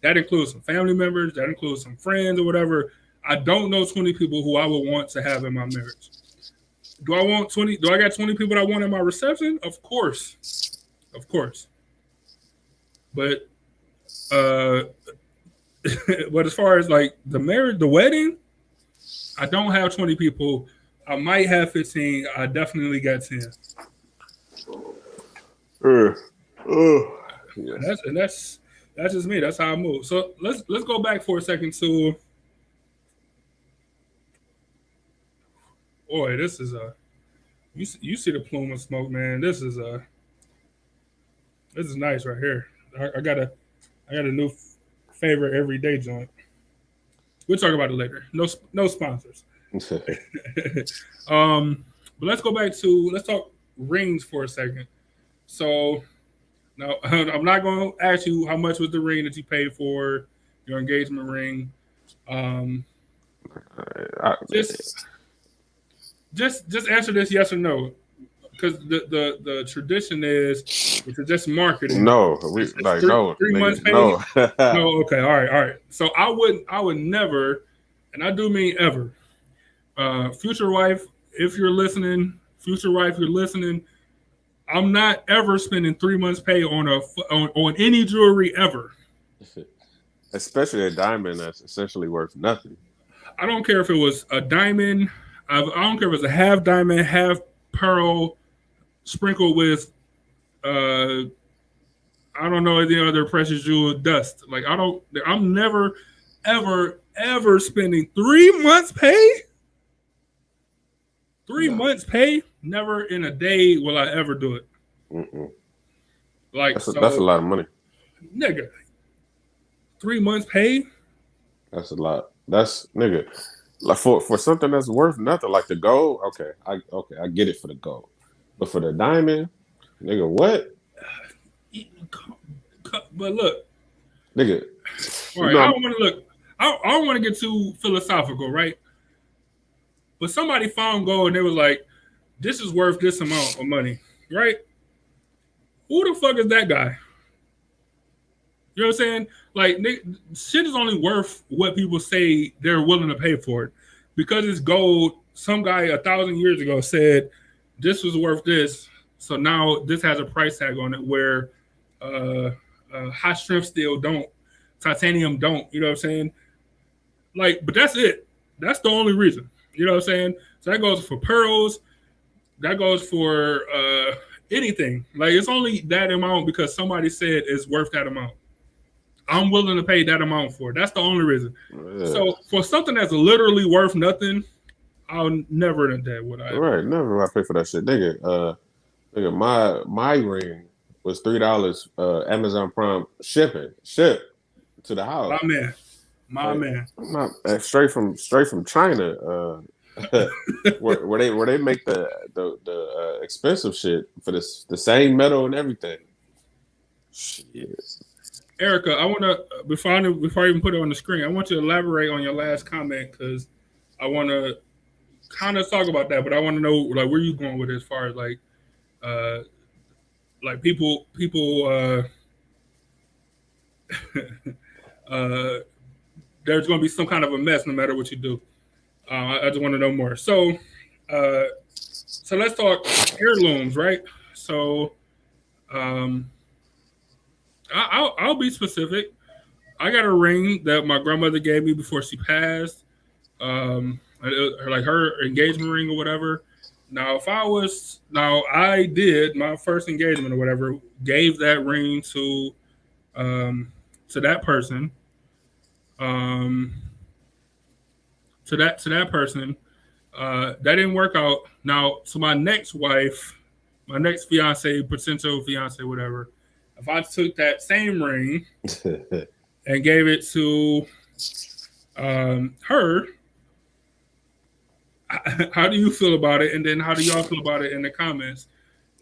That includes some family members, that includes some friends or whatever. I don't know 20 people who I would want to have in my marriage. Do I got 20 people that I want in my reception? Of course. But but as far as like the wedding, I don't have 20 people. I might have 15. I definitely got 10. Yes. That's just me. That's how I move. So let's go back for a second to. Boy, this is you see the plume of smoke, man. This is nice right here. I got a new favorite everyday joint. We'll talk about it later. No sponsors. But let's talk rings for a second. So now I'm not going to ask you how much was the ring that you paid for your engagement ring. Just answer this yes or no, because the tradition is it's just marketing. No, three months paid. No. No, okay, all right. So I would never, and I do mean ever. Future wife, if you're listening, I'm not ever spending 3 months pay on any jewelry ever. Especially a diamond that's essentially worth nothing. I don't care if it was a diamond. I don't care if it's a half diamond, half pearl, sprinkled with, I don't know, any other precious jewel dust. Like I'm never, ever spending 3 months pay. 3 months pay. Never in a day will I ever do it. Mm-mm. Like that's a lot of money, nigga. 3 months pay. That's a lot. That's nigga. Like for something that's worth nothing, like the gold. Okay, I get it for the gold, but for the diamond, nigga, what? But look, nigga. All right, I don't want to look. I don't want to get too philosophical, right? But somebody found gold and they was like, "This is worth this amount of money," right? Who the fuck is that guy? You know what I'm saying? Like, shit is only worth what people say they're willing to pay for it. Because it's gold, some guy 1,000 years ago said this was worth this. So now this has a price tag on it where high strength steel don't, titanium don't. You know what I'm saying? Like, but that's it. That's the only reason. You know what I'm saying? So that goes for pearls. That goes for anything. Like, it's only that amount because somebody said it's worth that amount. I'm willing to pay that amount for it. That's the only reason. Yeah. So for something that's literally worth nothing, I'll never in a day would I. Right, never would I pay for that shit, nigga. Nigga, my ring was $3. Amazon Prime ship to the house. My man. Straight from China. where they make the expensive shit for the same metal and everything. Shit. Erica, I want to before I even put it on the screen, I want you to elaborate on your last comment because I want to kind of talk about that, but I want to know like where you going with it as far as like people there's going to be some kind of a mess no matter what you do. I just want to know more. So let's talk heirlooms, right? So I'll be specific. I got a ring that my grandmother gave me before she passed, like her engagement ring or whatever. Now, I did my first engagement or whatever, gave that ring to that person, to that person. That didn't work out. Now, to my next wife, my next fiance, potential fiance, whatever. If I took that same ring and gave it to her, how do you feel about it? And then how do y'all feel about it in the comments?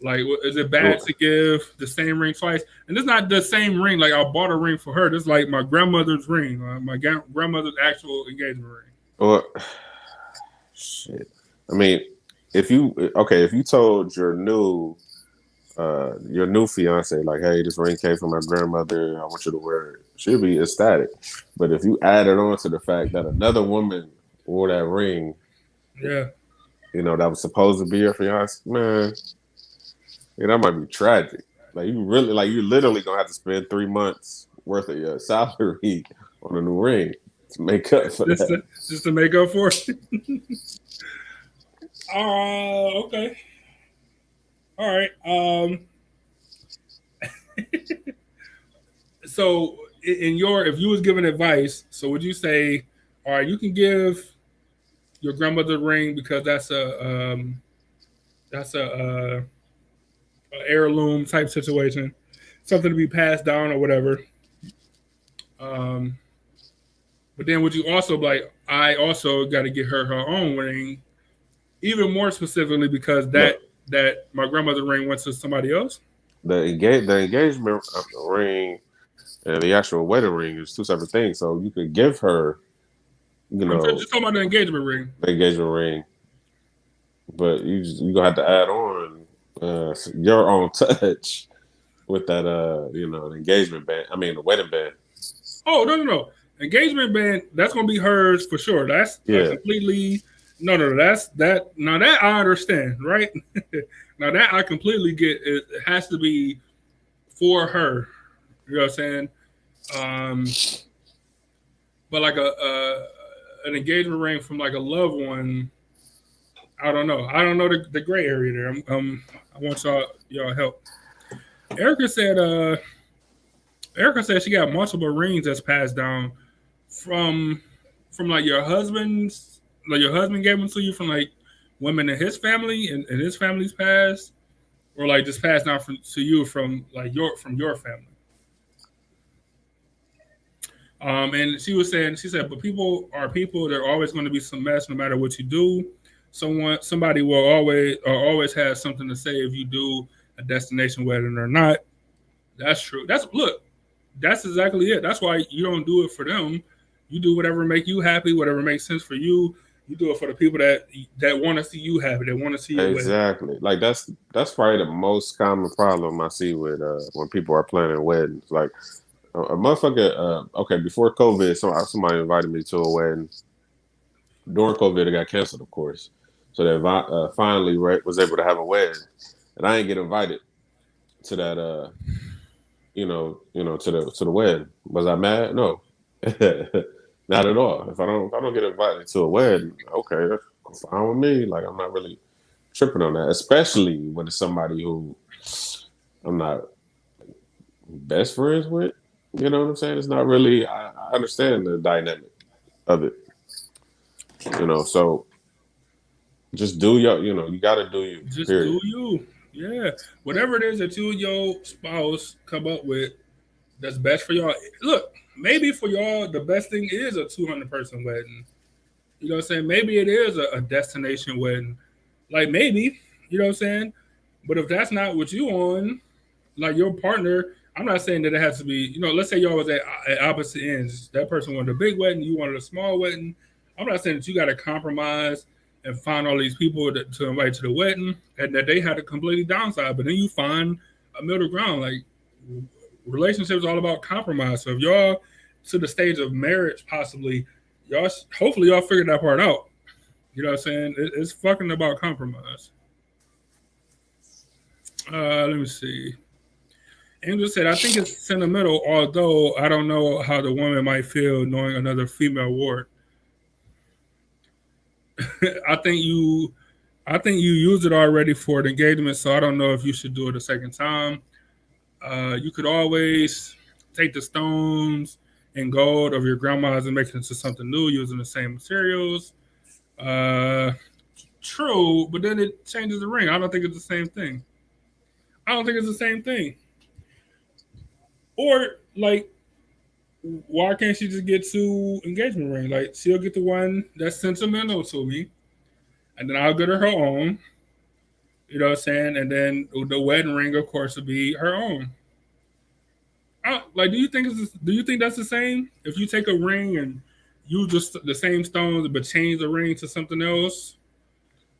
Like, is it bad to give the same ring twice? And it's not the same ring. Like, I bought a ring for her. This is like my grandmother's ring, my grandmother's actual engagement ring. Well, shit. I mean, if you told your new fiance, like, hey, this ring came from my grandmother, I want you to wear it, she'll be ecstatic. But if you added on to the fact that another woman wore that ring, yeah, that was supposed to be your fiance, man, that might be tragic. Like, you're literally gonna have to spend 3 months worth of your salary on a new ring to make up for that. Just to make up for it. Okay. All right. So if you was giving advice, so would you say, all right, you can give your grandmother ring because that's a heirloom type situation, something to be passed down or whatever. But then would you also be like, I also got to get her own ring, even more specifically because that my grandmother's ring went to somebody else? The engagement ring and the actual wedding ring is two separate things. So you could give her, I'm just talking about the engagement ring. The engagement ring, but you gonna have to add on your own touch with that the engagement band. I mean the wedding band. Oh no! Engagement band, that's gonna be hers for sure. That's completely no. That's that. Now that I understand, right? Now that I completely get. It has to be for her. You know what I'm saying? But like an engagement ring from like a loved one, I don't know. I don't know the gray area there. I want y'all help. Erica said she got multiple rings that's passed down from like your husband's, like your husband gave them to you from like women in his family and his family's past, or like just passed down to you from like your family. And she said, but people are people. They're always going to be some mess, no matter what you do. Somebody will always have something to say if you do a destination wedding or not. That's true. That's exactly it. That's why you don't do it for them. You do whatever make you happy, whatever makes sense for you. You do it for the people that want to see you happy. They want to see you exactly. Wedding. Like that's probably the most common problem I see with when people are planning weddings. Like a motherfucker. Okay, before COVID, somebody invited me to a wedding. During COVID, it got canceled, of course. So they finally was able to have a wedding, and I didn't get invited to that. To the wedding. Was I mad? No, not at all. If I don't get invited to a wedding, okay, that's fine with me. Like I'm not really tripping on that, especially when it's somebody who I'm not best friends with. You know what I'm saying? It's not really. I understand the dynamic of it. So just do you got to do you. Just period. Do you. Yeah, whatever it is that you and your spouse come up with that's best for y'all. Look, maybe for y'all, the best thing is a 200-person wedding. You know what I'm saying? Maybe it is a destination wedding. Like maybe, you know what I'm saying? But if that's not what you on, like your partner, I'm not saying that it has to be, let's say y'all was at opposite ends. That person wanted a big wedding, you wanted a small wedding. I'm not saying that you got to compromise and find all these people to invite to the wedding, and that they had a completely downside. But then you find a middle ground. Like, relationships all about compromise. So if y'all to the stage of marriage, possibly, y'all hopefully y'all figured that part out. You know what I'm saying? It's fucking about compromise. Let me see. Angel said, I think it's sentimental, although I don't know how the woman might feel knowing another female ward. I think you used it already for the engagement, so I don't know if you should do it a second time. You could always take the stones and gold of your grandma's and make it into something new using the same materials. True, but then it changes the ring. I don't think it's the same thing. Or like, why can't she just get 2 engagement rings? Like, she'll get the one that's sentimental to me, and then I'll get her own. You know what I'm saying? And then the wedding ring, of course, will be her own. Do you think that's the same? If you take a ring and use just the same stones but change the ring to something else,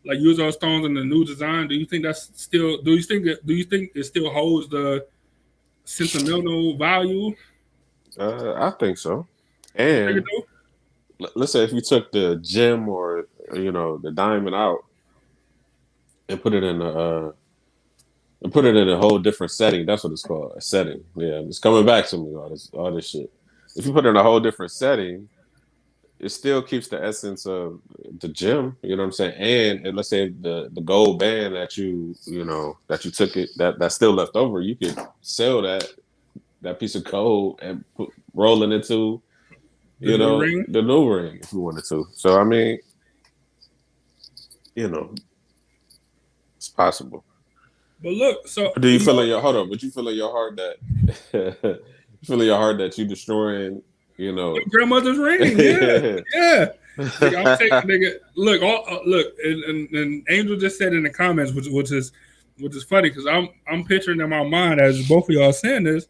like use those stones in the new design, do you think that's still? Do you think it still holds the sentimental value? I think so. And let's say if you took the gem or the diamond out and put it in a whole different setting. That's what it's called, a setting. Yeah, it's coming back to me, all this shit. If you put it in a whole different setting, it still keeps the essence of the gem. You know what I'm saying? And let's say the gold band that you took it that's still left over, you could sell that piece of gold and roll it into the new ring if you wanted to. So I mean, it's possible. But look, so do you feel in your Would you feel in your heart that you destroying your grandmother's ring? Yeah. Look, and Angel just said in the comments, which is funny because I'm picturing in my mind as both of y'all saying this.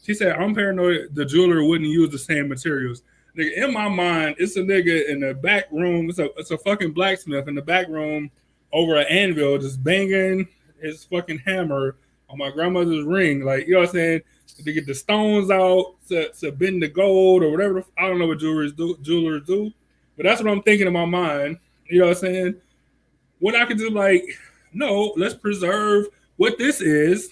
She said, I'm paranoid the jeweler wouldn't use the same materials. Nigga, in my mind, it's a nigga in the back room. It's a fucking blacksmith in the back room over an anvil just banging his fucking hammer on my grandmother's ring. Like, you know what I'm saying? To get the stones out, to bend the gold or whatever. I don't know what jewelers do. But that's what I'm thinking in my mind. You know what I'm saying? What I could do, like, no, let's preserve what this is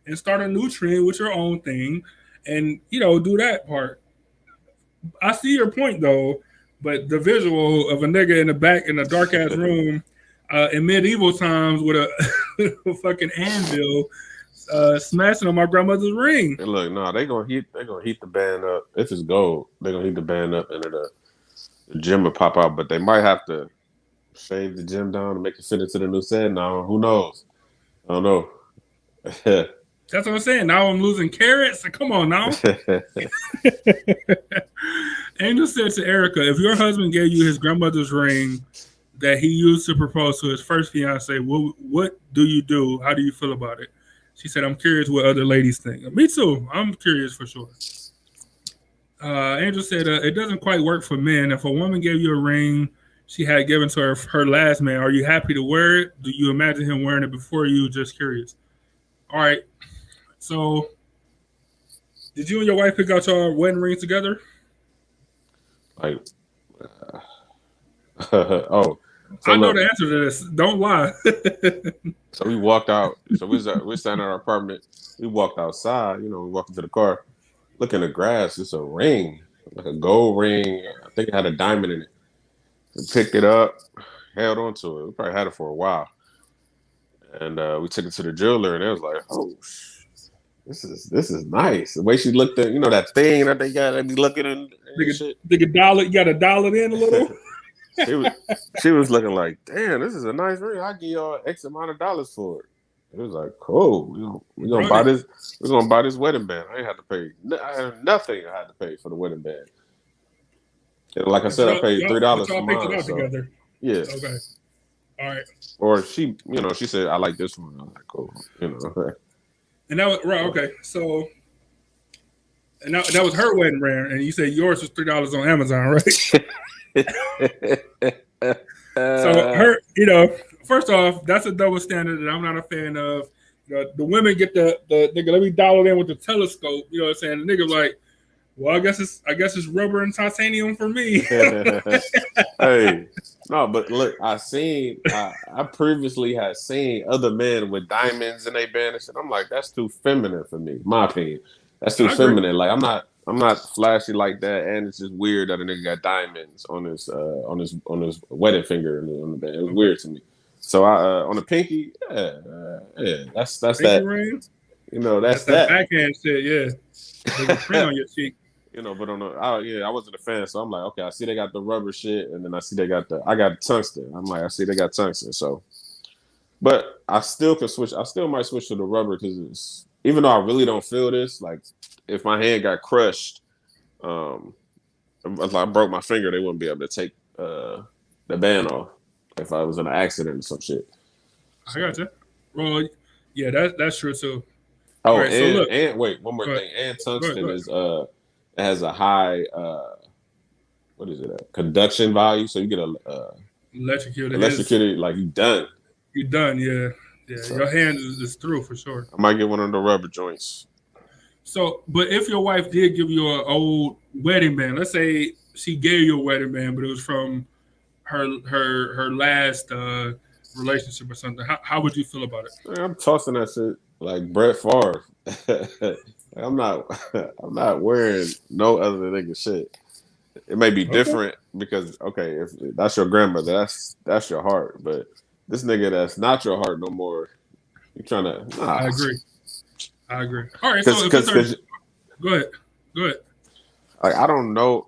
and start a new trend with your own thing and, do that part. I see your point, though, but the visual of a nigga in the back in a dark-ass room in medieval times with a fucking anvil smashing on my grandmother's ring. And look, no, they're gonna heat the band up. If it's gold, they're gonna heat the band up and the gem will pop out, but they might have to shave the gem down to make it fit into the new set. Now, who knows? I don't know. That's what I'm saying. Now I'm losing carrots. Come on now. Angel said to Erica, if your husband gave you his grandmother's ring that he used to propose to his first fiance, what do you do? How do you feel about it? She said, I'm curious what other ladies think. Me too. I'm curious for sure. Angel said, it doesn't quite work for men. If a woman gave you a ring she had given to her last man, are you happy to wear it? Do you imagine him wearing it before you? Just curious. All right. So, did you and your wife pick out your wedding rings together? Like, So I know the answer to this. Don't lie. So we walked out. So we're standing in our apartment. We walked outside. We walked into the car. Look in the grass. It's a ring, like a gold ring. I think it had a diamond in it. We picked it up, held on to it. We probably had it for a while. And we took it to the jeweler, and it was like, oh, this is nice. The way she looked at, that thing that they got, they be looking and shit. You got to dial it in a little. She was looking like, damn, this is a nice ring. I'll give y'all X amount of dollars for it. It was like, cool. We're gonna buy this. We're gonna buy this wedding band. I ain't had to pay. I had nothing. I had to pay for the wedding band. And like I said, I paid $3 for mine. Picked it out together. Yeah. Okay. All right. Or she said, I like this one. I was like, cool. And that was right. Okay. So, and that was her wedding ring, and you said yours was $3 on Amazon, right? So her, first off, that's a double standard that I'm not a fan of. The women get the nigga. Let me dial it in with the telescope. You know what I'm saying? The nigga like, well, I guess it's rubber and titanium for me. Hey, no, but look, I previously had seen other men with diamonds in their band and shit. I'm like, that's too feminine for me. My opinion, that's too feminine. Like, I'm not flashy like that, and it's just weird that a nigga got diamonds on his wedding finger on the band. It was weird to me. So I on the pinky, that's pinky that ring? You know, that's that backhand shit, yeah. There's a print on your cheek. You know, but I wasn't a fan, so I'm like, okay, I see they got the rubber shit, and then I see I got tungsten. I'm like, I see they got tungsten, so. But I still can switch. I still might switch to the rubber because even though I really don't feel this, like if my hand got crushed, if I broke my finger, they wouldn't be able to take the band off if I was in an accident or some shit. I got you. Well, yeah, that's true too. Oh, right, and wait, one more thing. And tungsten is it has a high what is it? Conduction value, so you get electrocuted. Like you done. You done, yeah. So, your hand is through for sure. I might get one of the rubber joints. So, but if your wife did give you an old wedding band, let's say she gave you a wedding band, but it was from her last relationship or something, how would you feel about it? Man, I'm tossing that shit like Brett Favre. I'm not wearing no other nigga shit. It may be different because if that's your grandmother, that's your heart. But this nigga that's not your heart no more. You trying to? Nah. I agree. All right, so go ahead. Like I don't know.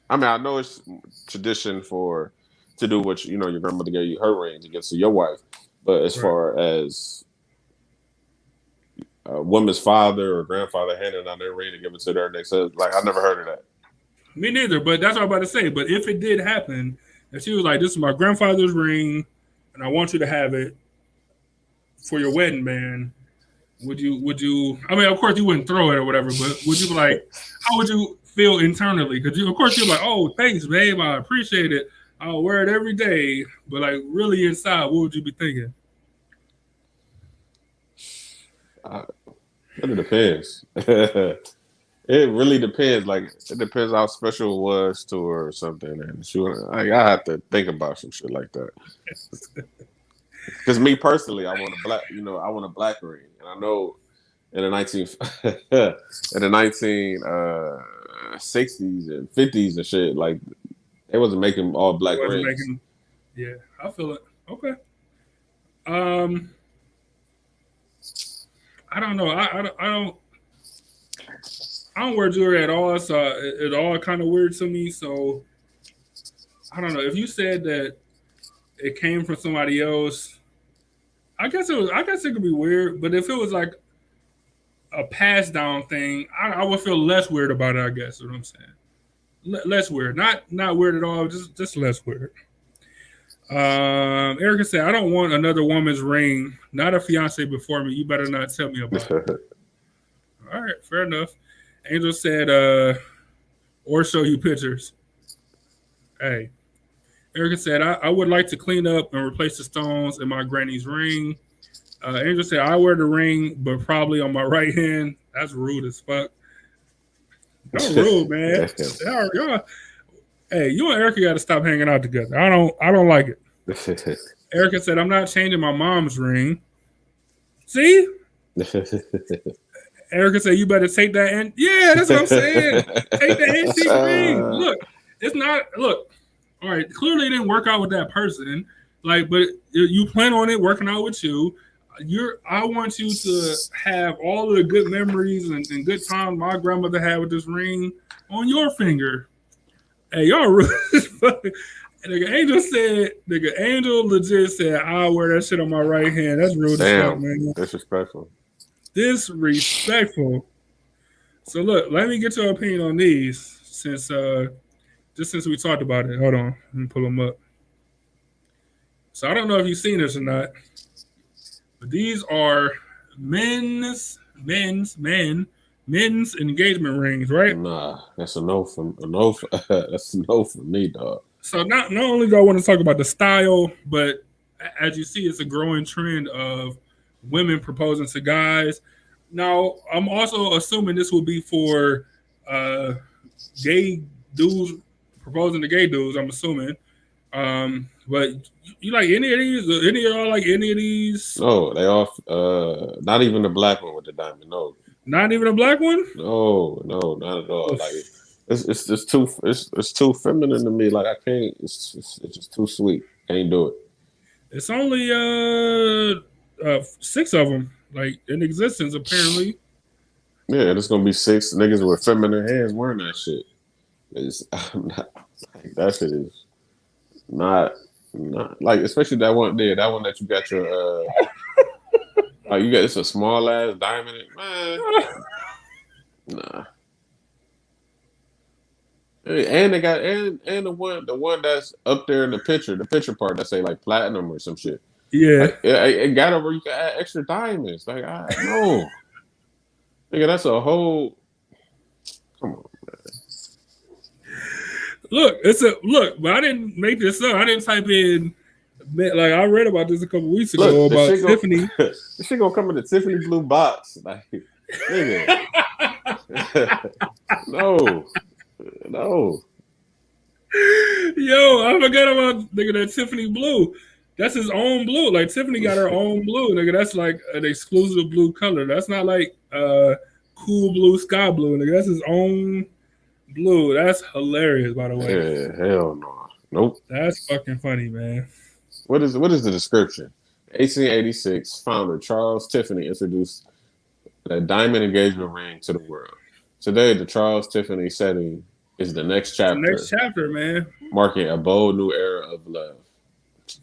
I mean, I know it's tradition to do what your grandmother gave you her ring to give to your wife, but as far as a woman's father or grandfather handing on their ring to give it to their next husband, like I never heard of that. Me neither, but that's what I'm about to say. But if it did happen, and she was like, "This is my grandfather's ring, and I want you to have it for your wedding band," would you? I mean, of course, you wouldn't throw it or whatever, but would you be like, how would you feel internally? Because of course, you're like, "Oh, thanks, babe, I appreciate it. I'll wear it every day." But like, really inside, what would you be thinking? It depends. It really depends. Like it depends how special it was to her or something. And I have to think about some shit like that. Because me personally, I want a black ring, and I know in the 1960s and 50s and shit, like they wasn't making all black rings. Yeah, I feel it. Okay. I don't know. I don't wear jewelry at all, so it all kind of weird to me. So I don't know. If you said that it came from somebody else, I guess it could be weird. But if it was like a passed down thing, I would feel less weird about it. I guess is what I'm saying. Less weird, not weird at all. Just less weird. Erica said, "I don't want another woman's ring, not a fiance before me. You better not tell me about it." All right, fair enough. Angel said, "Or show you pictures." Hey, Erica said, I would like to clean up and replace the stones in my granny's ring. Angel said, "I wear the ring, but probably on my right hand." That's rude as fuck. That's rude, man. Hey, you and Erica got to stop hanging out together. I don't like it. Erica said, "I'm not changing my mom's ring." See? Erica said, "You better take that." And yeah, that's what I'm saying. Take the antique ring. Look, it's not. Look, all right. Clearly, it didn't work out with that person. Like, but you plan on it working out with you. I want you to have all of the good memories and good times my grandmother had with this ring on your finger. Hey, y'all rude as fuck. Angel legit said, "I'll wear that shit on my right hand." That's rude as fuck, man. Disrespectful. So look, let me get your opinion on these since we talked about it. Hold on, let me pull them up. So I don't know if you've seen this or not, but these are men's engagement rings, right? Nah, that's a no for that's a no for me, dog. So not only do I want to talk about the style, but as you see, it's a growing trend of women proposing to guys. Now, I'm also assuming this will be for gay dudes proposing to gay dudes. I'm assuming. But you like any of these? Any of y'all like any of these? No, they all. Not even the black one with the diamond. No, Not even a black one. no, not at all. Like it's too feminine to me. Like I can't. It's just too sweet. Can't do it. It's only 6 of them like in existence apparently. Yeah, there's gonna be 6 niggas with feminine hands wearing that shit. That shit is not like, especially that one there, that one that you got your like you got, it's a small ass diamond, man. Nah. And they got and the one that's up there in the picture part that say like platinum or some shit. Yeah, like, it got over. You can add extra diamonds. Like I know, nigga, that's a whole. Come on, look. But I didn't make this up. I didn't type in. Like I read about this a couple weeks ago about Tiffany. This shit gonna come in the Tiffany blue box. Like, nigga, no. Yo, I forgot about nigga that Tiffany blue. That's his own blue. Like Tiffany got her own blue, nigga. That's like an exclusive blue color. That's not like cool blue, sky blue, nigga. That's his own blue. That's hilarious, by the way. Yeah, hell no. Nope. That's fucking funny, man. What is the description? 1886, founder Charles Tiffany introduced a diamond engagement ring to the world. Today, the Charles Tiffany setting is the next chapter. The next chapter, man. Marking a bold new era of love.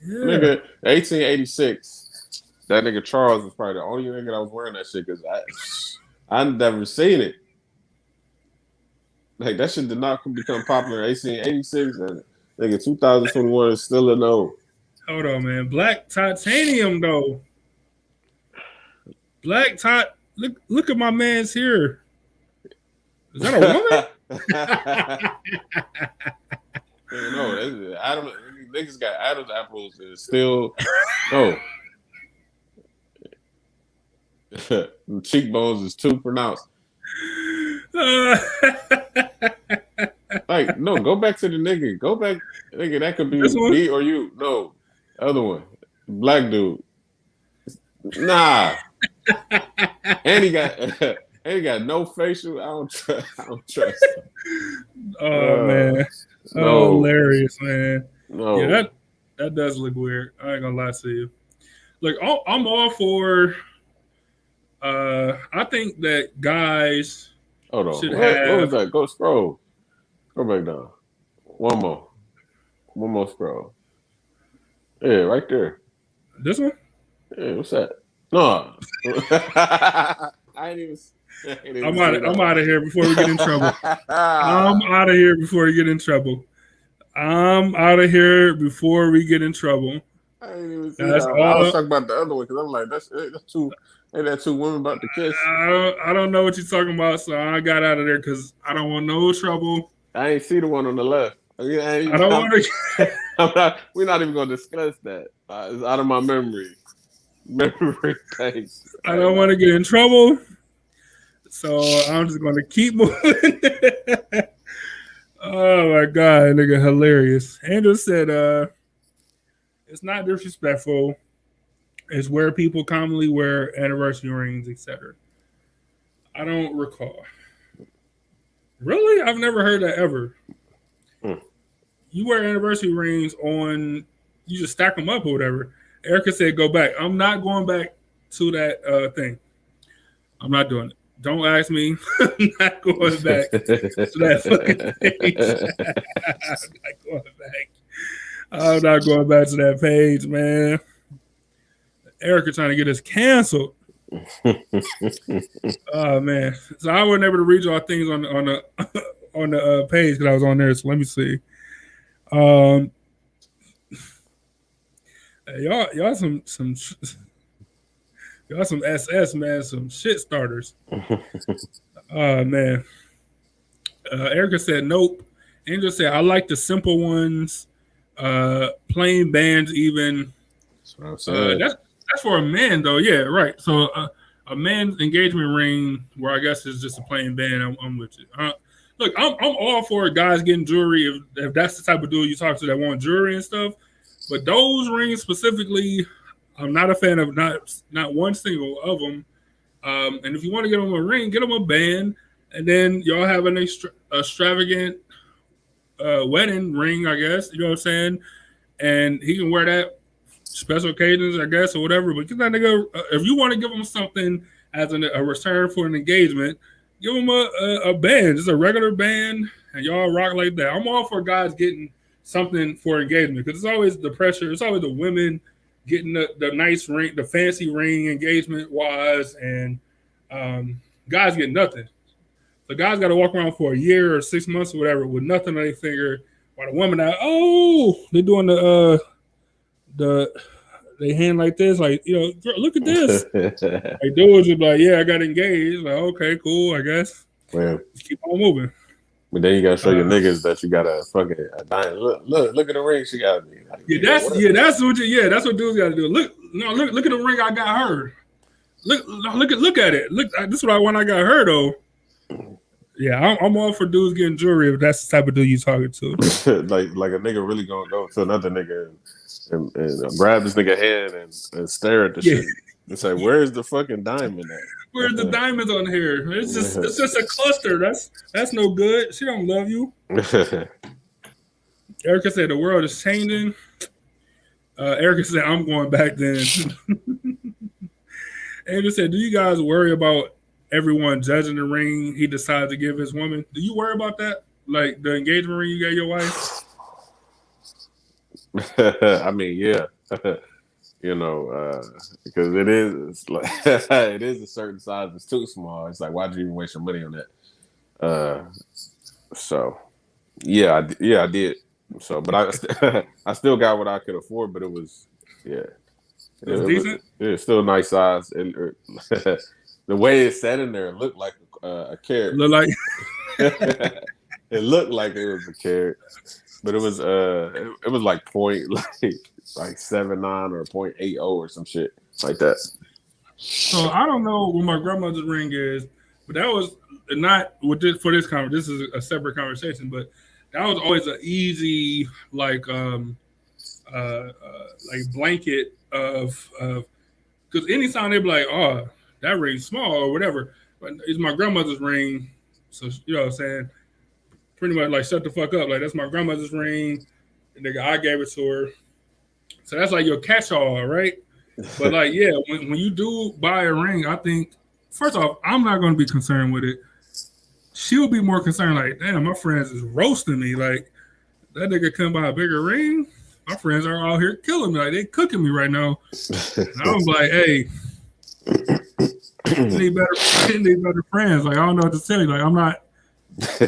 Yeah. Nigga, 1886, that nigga Charles was probably the only nigga that was wearing that shit because I've never seen it. Like, that shit did not become popular in 1886, and nigga, 2021 is still a no. Hold on, man. Black titanium, though. Look at my man's here. Is that a woman? No, Adam. Niggas got Adam's apples and still no. Cheekbones is too pronounced. Like, no, go back to the nigga. Go back, nigga. That could be me or you. No, other one, black dude. Nah, and he got no facial. I don't trust. Oh man, no. Hilarious, man. No, yeah, that does look weird. I ain't gonna lie to you. Look, I'm all for. I think that guys. Hold on. Should what was that? Go scroll. Go back down. One more scroll. Yeah, right there. This one? Yeah, what's that? No. I ain't even. I'm out of here before we get in trouble. I'm out of here before we get in trouble. I ain't even see that. I was talking about the other one because I'm like, that's two. Ain't that 2 women about to kiss? I don't know what you're talking about, so I got out of there because I don't want no trouble. I ain't see the one on the left. I don't want to. We're not even going to discuss that. It's out of my memory. Thanks. I don't want to get in trouble, so I'm just going to keep moving. Oh my god, nigga, hilarious. Andrew said, "It's not disrespectful. It's where people commonly wear anniversary rings, etc." I don't recall. Really? I've never heard that ever. You wear anniversary rings on, you just stack them up or whatever. Erica said, go back. I'm not going back to that thing. I'm not doing it. Don't ask me. I'm not going back to that fucking page. I'm not going back to that page, man. Erica trying to get us canceled. Oh man! So I wasn't able to read y'all things on the page because I was on there. So let me see. Y'all some SS, man, some shit starters. Oh man. Erica said nope. Angel said I like the simple ones. Plain bands even. That's what I'm saying. that's for a man though. Yeah, right. So a man's engagement ring, where I guess is just a plain band. I'm with you. Look, I'm all for guys getting jewelry if that's the type of dude you talk to that want jewelry and stuff. But those rings specifically, I'm not a fan of not one single of them. And if you want to get them a ring, get them a band, and then y'all have an extravagant wedding ring, I guess. You know what I'm saying? And he can wear that special occasions, I guess, or whatever. But get that nigga, if you want to give him something as a return for an engagement, give him a band, just a regular band, and y'all rock like that. I'm all for guys getting something for engagement because it's always the pressure. It's always the women getting the nice ring, the fancy ring engagement wise, and guys get nothing. The guys got to walk around for a year or 6 months or whatever with nothing on their finger. While the woman out, they're doing they hand like this, like, you know, girl, look at this. Like dudes would be like, yeah, I got engaged. Like, okay, cool, I guess. Well, just keep on moving. But then you gotta show your niggas that you got a fucking look at the ring she got me. Like, that's what dudes gotta do. Look at the ring I got her. Look at it. Look, this is what I want. I got her though. Yeah, I'm all for dudes getting jewelry if that's the type of dude you talking to. like a nigga really gonna go to another nigga and grab this nigga hand and stare at the shit and say, "Where's the fucking diamond at? Where's the diamonds on here? It's just a cluster. That's no good. She don't love you." Erica said the world is changing. Erica said I'm going back then. Erica said, "Do you guys worry about everyone judging the ring he decides to give his woman? Do you worry about that? Like the engagement ring you gave your wife?" I mean, yeah. You know, because it is like it is a certain size. It's too small. It's like, why'd you even waste your money on that? So yeah, I did. So, but I still got what I could afford. But it was it was decent. It's still a nice size. And the way it sat in there, it looked like a carrot. Look like it looked like it was a carrot, but it was like like 7.9 or 0.80 or some shit like that. So I don't know what my grandmother's ring is, but that was not for this conversation. This is a separate conversation, but that was always an easy like blanket of because anytime they'd be like, oh, that ring's small or whatever, but it's my grandmother's ring, so you know what I'm saying, pretty much like shut the fuck up, like that's my grandmother's ring, and nigga I gave it to her. So that's like your catch-all, right? But like, yeah, when you do buy a ring, I think, first off, I'm not going to be concerned with it. She'll be more concerned, like, damn, my friends is roasting me. Like, that nigga couldn't buy a bigger ring. My friends are out here killing me. Like, they cooking me right now. And I'm like, hey, you need better friends. Like, I don't know what to tell you. Like, I'm not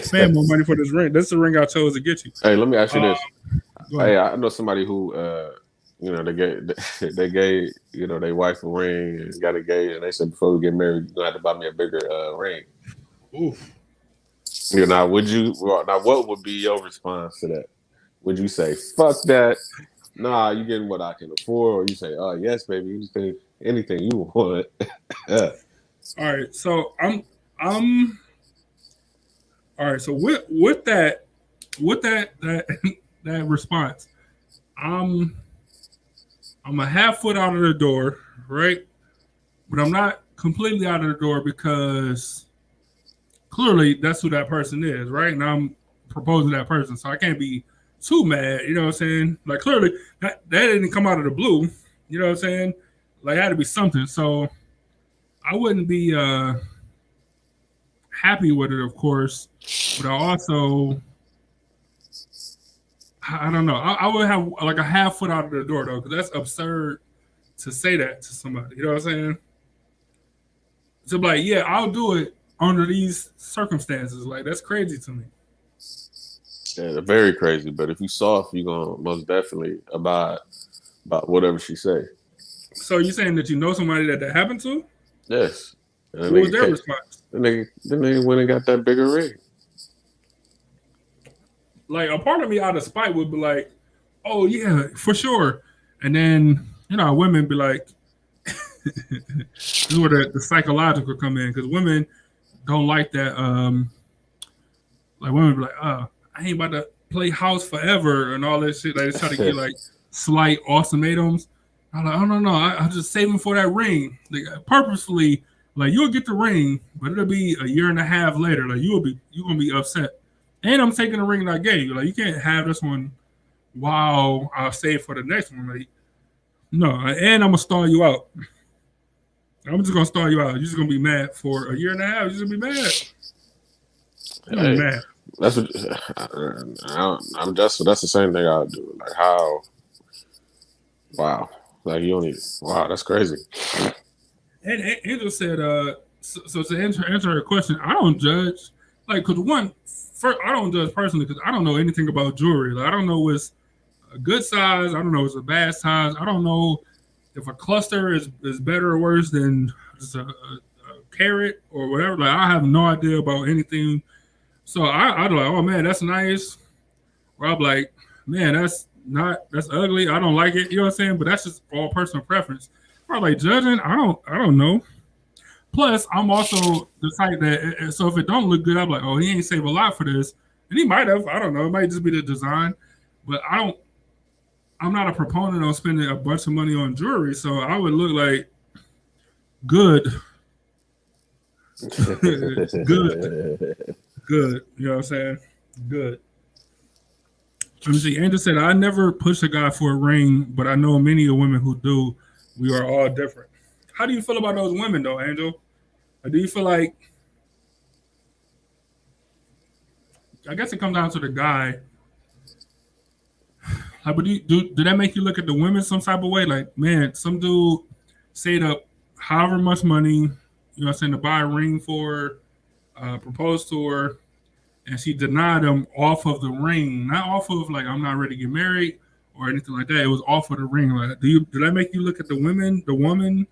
paying more money for this ring. That's the ring I chose to get you. Hey, let me ask you this. Hey, I know somebody who you know, they gave you know, their wife a ring and got engaged, and they said before we get married, you're gonna have to buy me a bigger ring. Oof. You know, what would be your response to that? Would you say, fuck that? Nah, you getting what I can afford, or you say, oh yes, baby, you say anything you want. Yeah. All right, so I'm all right, so with that response, I'm a half foot out of the door, right? But I'm not completely out of the door because clearly that's who that person is, right? And I'm proposing that person, so I can't be too mad, you know what I'm saying? Like clearly that didn't come out of the blue, you know what I'm saying? Like it had to be something. So I wouldn't be happy with it, of course, but I also I don't know. I would have like a half foot out of the door though, because that's absurd to say that to somebody. You know what I'm saying? So like, yeah, I'll do it under these circumstances. Like that's crazy to me. Yeah, very crazy. But if you soft, you're gonna most definitely abide by whatever she say. So you saying that you know somebody that happened to? Yes. What was their response? Then they went and got that bigger ring. Like a part of me out of spite would be like, oh yeah, for sure. And then, you know, women be like, This is where the psychological come in because women don't like that. Like women be like, I ain't about to play house forever and all that shit. Like, they try to get like slight ultimatums. I'm like, oh no, I just saving for that ring. Like purposefully, like you'll get the ring, but it'll be a year and a half later. Like you're gonna be upset. And I'm taking the ring that I gave you. Like you can't have this one while I'll save for the next one. Like no, and I'm gonna stall you out. I'm just gonna stall you out. You're just gonna be mad for a year and a half. You're just gonna be mad. Hey, mad. That's what that's the same thing I do. Like how, wow, like you don't even, wow, that's crazy. And Angel said, so to answer her question, I don't judge. Like, cause first, I don't judge personally because I don't know anything about jewelry. Like, I don't know what's a good size. I don't know what's a bad size. I don't know if a cluster is better or worse than just a carat or whatever. Like, I have no idea about anything. So I'd like, oh man, that's nice. Or I'm like, man, that's ugly. I don't like it. You know what I'm saying? But that's just all personal preference. Or like judging, I don't know. Plus, I'm also the type that so if it don't look good, I'm like, oh, he ain't save a lot for this, and he might have. I don't know. It might just be the design, but I'm not a proponent of spending a bunch of money on jewelry, so I would look like good, good. You know what I'm saying? Good. Let me see. Andrew said, I never push a guy for a ring, but I know many of women who do. We are all different. How do you feel about those women, though, Angel? Or do you feel like, I guess it comes down to the guy. Like, but do that make you look at the women some type of way? Like, man, some dude saved up however much money, you know what I'm saying, to buy a ring for her, proposed to her, and she denied him off of the ring, not off of like I'm not ready to get married or anything like that. It was off of the ring. Like, do that make you look at the woman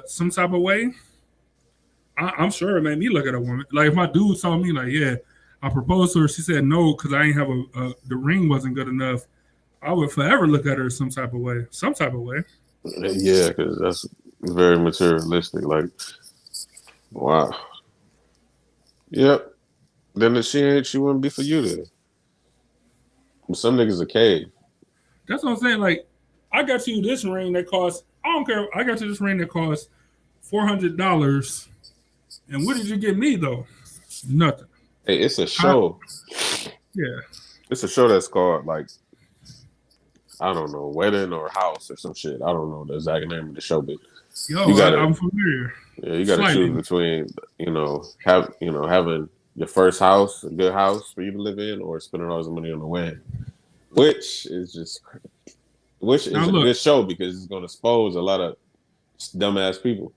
some type of way? I'm sure it made me look at a woman. Like if my dude told me like, yeah, I proposed to her, she said no because I ain't have the ring wasn't good enough. I would forever look at her some type of way. Yeah, because that's very materialistic. Like, wow. Yep. Then she wouldn't be for you then. Some niggas a cave. That's what I'm saying. Like, I got you this ring that costs, I don't care. I got you this ring that costs $400. And what did you get me though? Nothing. Hey, it's a show. Yeah. It's a show that's called like, I don't know, Wedding or House or some shit. I don't know the exact name of the show, but I'm familiar. Yeah, you gotta choose between, having your first house, a good house for you to live in, or spending all this money on the wedding. Which is a good show because it's gonna expose a lot of dumbass people.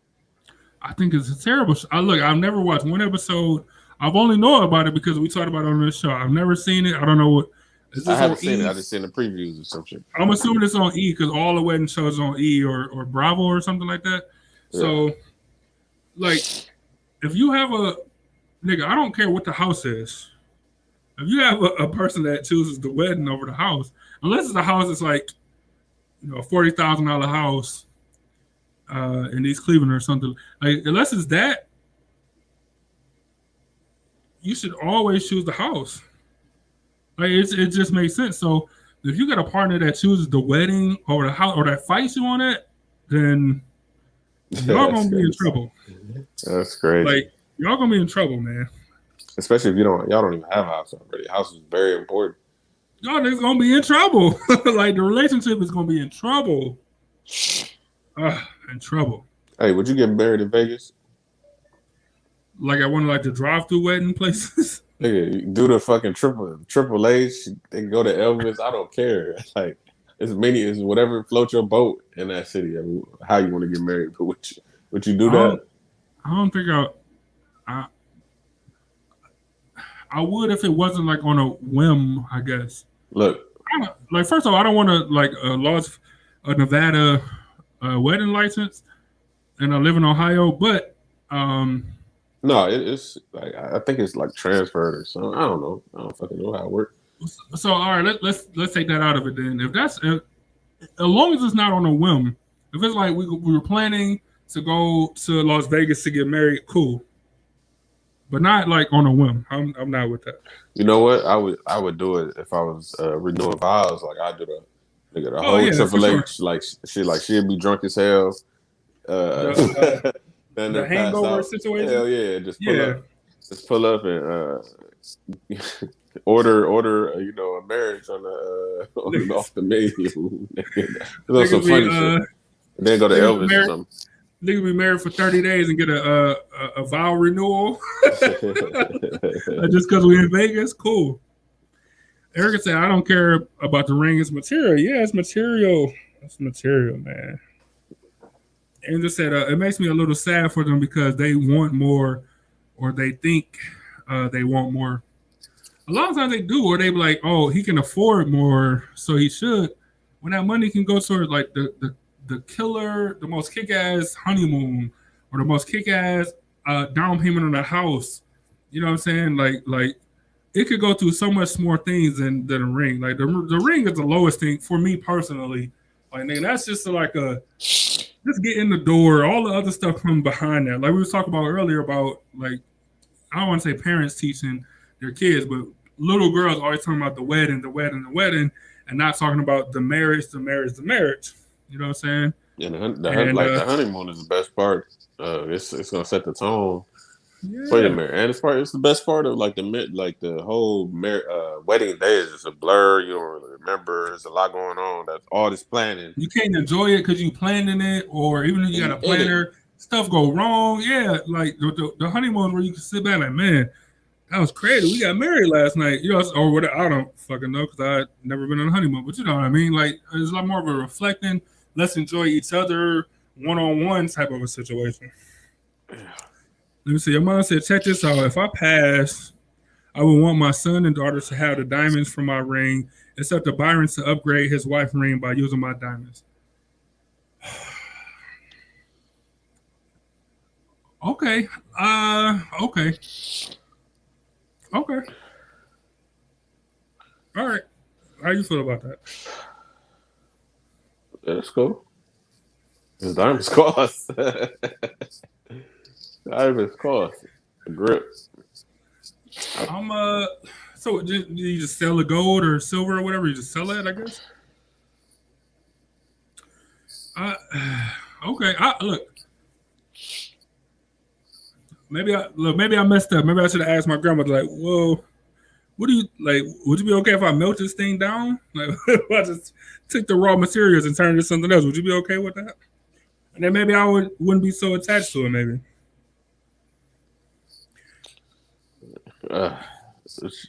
I think it's a terrible show. I've never watched one episode. I've only known about it because we talked about it on this show. I've never seen it. I don't know what. I haven't seen it. I just seen the previews or some shit. I'm assuming it's on E because all the wedding shows on E or Bravo or something like that. Yeah. So, like, if you have a nigga, I don't care what the house is. If you have a person that chooses the wedding over the house, unless it's a house that's like, a $40,000 house in East Cleveland or something, like unless it's that, you should always choose the house. Like it just makes sense. So if you got a partner that chooses the wedding over the house or that fights you on it, then y'all gonna be in trouble. That's crazy. Like y'all gonna be in trouble, man. Especially if y'all don't even have a house already. House is very important. Y'all niggas gonna be in trouble. Like the relationship is gonna be in trouble. In trouble. Hey, would you get married in Vegas? Like I want to the drive-through wedding places. Nigga, do the fucking triple H. They go to Elvis. I don't care. Like as many as whatever float your boat in that city. I mean, how you want to get married? But would you do that? I don't think I would if it wasn't like on a whim. I guess. Look, like first of all, I don't want to lost a Nevada wedding license, and I live in Ohio. But no, it's like I think it's like transferred or something. I don't know. I don't fucking know how it works. So all right, let's take that out of it then. If as long as it's not on a whim, If it's like we were planning to go to Las Vegas to get married, cool. But not like on a whim. I'm not with that. You know what? I would do it if I was renewing vows. Like I do the Oh whole yeah, for Triple sure. H. Like she'd be drunk as hell. The, Then the they pass hangover out. situation. Hell yeah! Just pull up and order a marriage on the off the menu. That's some funny shit. And then go to Elvis or something. Nigga be married for 30 days and get a vow renewal just because we in Vegas. Cool. Erica said, "I don't care about the ring. It's material. Yeah, it's material. It's material, man." And just said, "It makes me a little sad for them because they want more, or they think they want more. A lot of times they do, or they be like, oh, he can afford more, so he should. When that money can go towards like the killer, the most kick-ass honeymoon, or the most kick-ass down payment on a house. You know what I'm saying? Like it could go through so much more things than a ring. Like the ring is the lowest thing for me personally. Like nigga, that's just like just get in the door. All the other stuff come behind that. Like we was talking about earlier about like I don't want to say parents teaching their kids, but little girls always talking about the wedding, and not talking about the marriage. You know what I'm saying? And the honeymoon is the best part. It's gonna set the tone for your marriage, and it's the best part of like the whole wedding day is just a blur. You don't really remember. There's a lot going on. That's all this planning. You can't enjoy it because you planning it, or even if you got a planner, stuff go wrong. Yeah, like the honeymoon where you can sit back like, man, that was crazy. We got married last night, you know, or whatever. I don't fucking know because I never been on a honeymoon, but you know what I mean. Like it's a lot more of a reflecting. Let's enjoy each other one-on-one type of a situation. Let me see. Your mom said, check this out. If I pass, I would want my son and daughter to have the diamonds from my ring. It's up to Byron to upgrade his wife's ring by using my diamonds. Okay. Okay. Okay. All right. How you feel about that? Yeah, that's cool. His diamonds cost. Diamonds cost. A grip. So do you just sell the gold or silver or whatever? You just sell it, I guess. Okay. Look. Maybe I messed up. Maybe I should have asked my grandmother, like, whoa. What do you like? Would you be okay if I melt this thing down? Like, if I just took the raw materials and turned it into something else? Would you be okay with that? And then maybe I wouldn't be so attached to it. Maybe.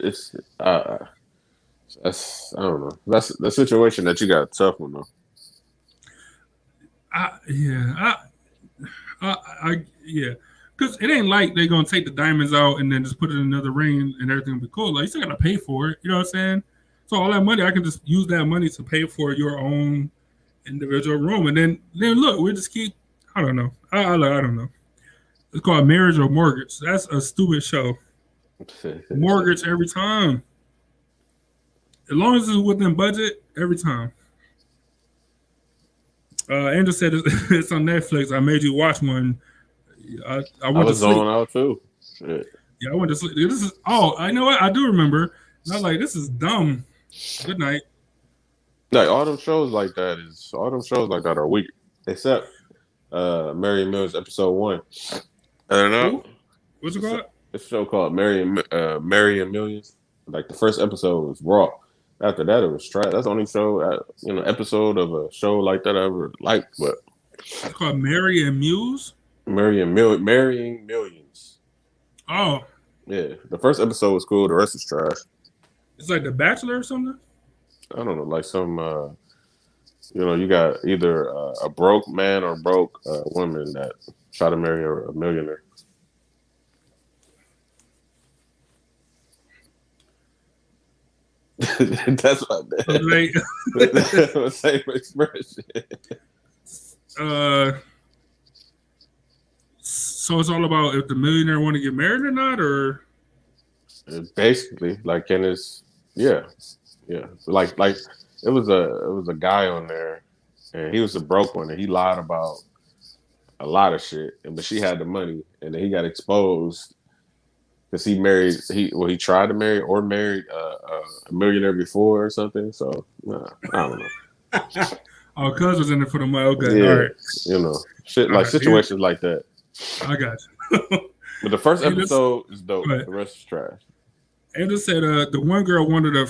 It's that's I don't know. That's the situation that you got a tough one though. Yeah. Because it ain't like they're gonna take the diamonds out and then just put it in another ring and everything will be cool. Like you still gotta pay for it. You know what I'm saying? So all that money, I can just use that money to pay for your own individual room, and then look, we just keep. I don't know. I don't know. It's called Marriage or Mortgage. That's a stupid show. Mortgage every time. As long as it's within budget, every time. Andrew said it's on Netflix. I made you watch one. I went to sleep. Zoned out too. Shit. Yeah, I went to sleep. This is I know what I do remember. And I was like, this is dumb. Good night. Like all them shows like that are weak, except Mary and Millions episode 1. I don't know. What's it called? It's a show called Mary and Millions. Like the first episode was raw. After that, it was trash. That's the only show, episode of a show like that I ever liked. But it's called Mary and Muse. Marrying Millions. Oh. Yeah, the first episode was cool. The rest is trash. It's like The Bachelor or something. I don't know, like some. You got either a broke man or broke woman that try to marry a millionaire. That's what same expression. So it's all about if the millionaire want to get married or not, or basically, like, and it's yeah. Like it was a guy on there. and he was a broke one, and he lied about a lot of shit. But she had the money, and then he got exposed because he he tried to marry or married a millionaire before or something. So I don't know. Oh, cuz was in it for the money. Okay, Yeah, all right. you know, shit like situations like that. I got you. But the first episode is dope. The rest is trash. Angel said the one girl wanted a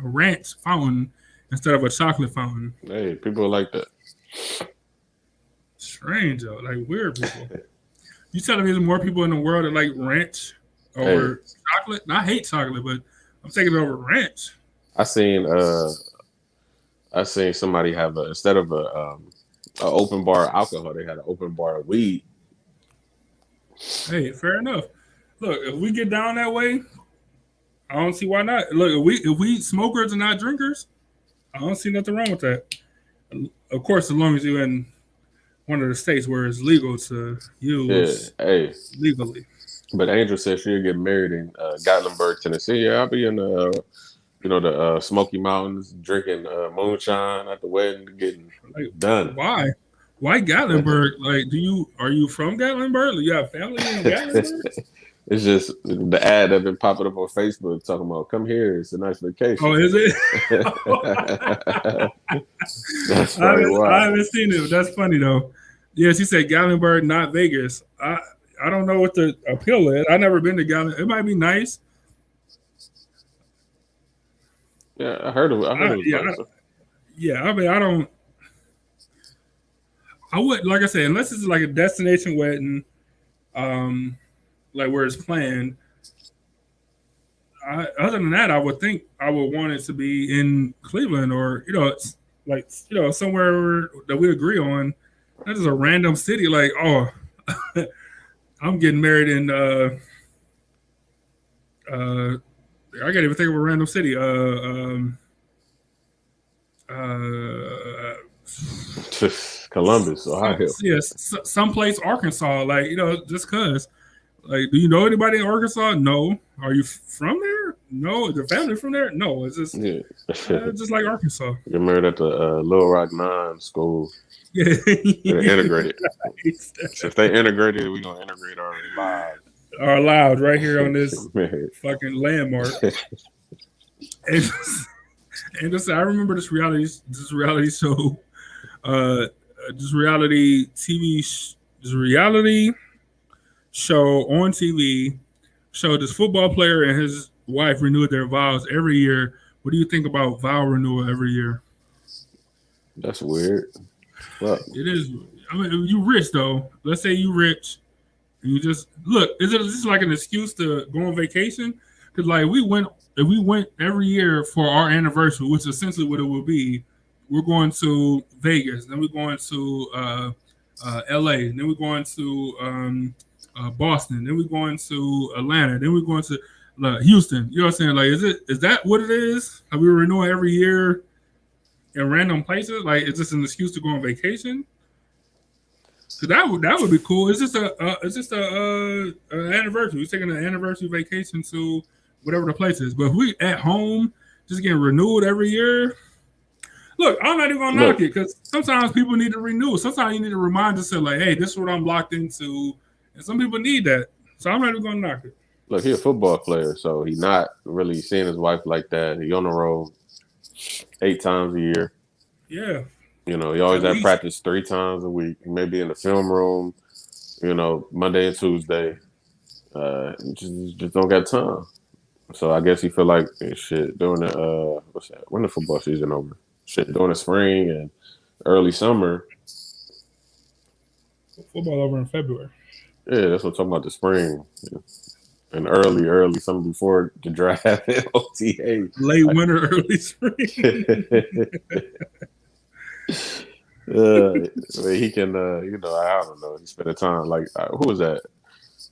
ranch fountain instead of a chocolate fountain. Hey, people like that. Strange though, like weird people. You telling me there's more people in the world that like ranch over chocolate? And I hate chocolate, but I'm taking it over ranch. I seen somebody have instead of a open bar of alcohol, they had an open bar of weed. Hey, fair enough. Look, if we get down that way, I don't see why not. Look, if we smokers and not drinkers, I don't see nothing wrong with that. Of course, as long as you're in one of the states where it's legal to use legally. But Angel said she'll get married in Gatlinburg, Tennessee. Yeah, I'll be in the Smoky Mountains drinking moonshine at the wedding, getting done. Why? Why Gatlinburg? Like, are you from Gatlinburg? Do you have family in Gatlinburg? It's just the ad that been popping up on Facebook talking about come here, it's a nice vacation. Oh, is it? That's right. I haven't seen it. But that's funny though. Yeah, she said Gatlinburg, not Vegas. I don't know what the appeal is. I've never been to Gatlinburg. It might be nice. Yeah, I heard of it. I mean, I would, like I said, unless it's like a destination wedding, like where it's planned. Other than that, I would think I would want it to be in Cleveland or somewhere that we agree on. Not just a random city. Like, oh, I'm getting married in. I can't even think of a random city. Columbus, Ohio. Yes, someplace Arkansas. Like, just cause. Like, do you know anybody in Arkansas? No. Are you from there? No. Is your family from there? No. It's just just like Arkansas. You're married at the Little Rock 9 school. Yeah. They're integrated. So if they integrated, we're gonna integrate our lives. Our lives right here on this fucking landmark. And just I remember this reality show, this reality show on TV showed this football player and his wife renewed their vows every year. What do you think about vow renewal every year? That's weird. Well, it is. I mean, you rich though. Let's say you rich, and you just look. Is it just like an excuse to go on vacation? Because like we went every year for our anniversary, which is essentially what it will be. We're going to Vegas, then we're going to LA, then we're going to Boston, then we're going to Atlanta, then we're going to Houston. You know what I'm saying? Like, is that what it is? Are we renewing every year in random places? Like, is this an excuse to go on vacation? So that would be cool. It's just a anniversary. We're taking an anniversary vacation to whatever the place is. But if we at home just getting renewed every year. Look, I'm not even gonna knock it because sometimes people need to renew. Sometimes you need to remind yourself, like, hey, this is what I'm locked into. And some people need that. So I'm not even gonna knock it. Look, he's a football player, so he's not really seeing his wife like that. He's on the road 8 times a year. Yeah. He always at practice 3 times a week. He may be in the film room, Monday and Tuesday. Just don't got time. So I guess he feel like shit during the when the football season over? Shit during the spring and early summer. Football over in February. Yeah, that's what I'm talking about, the spring. And early summer before the draft, OTA. Late winter, early spring. He can, I don't know. He spent the time like who was that?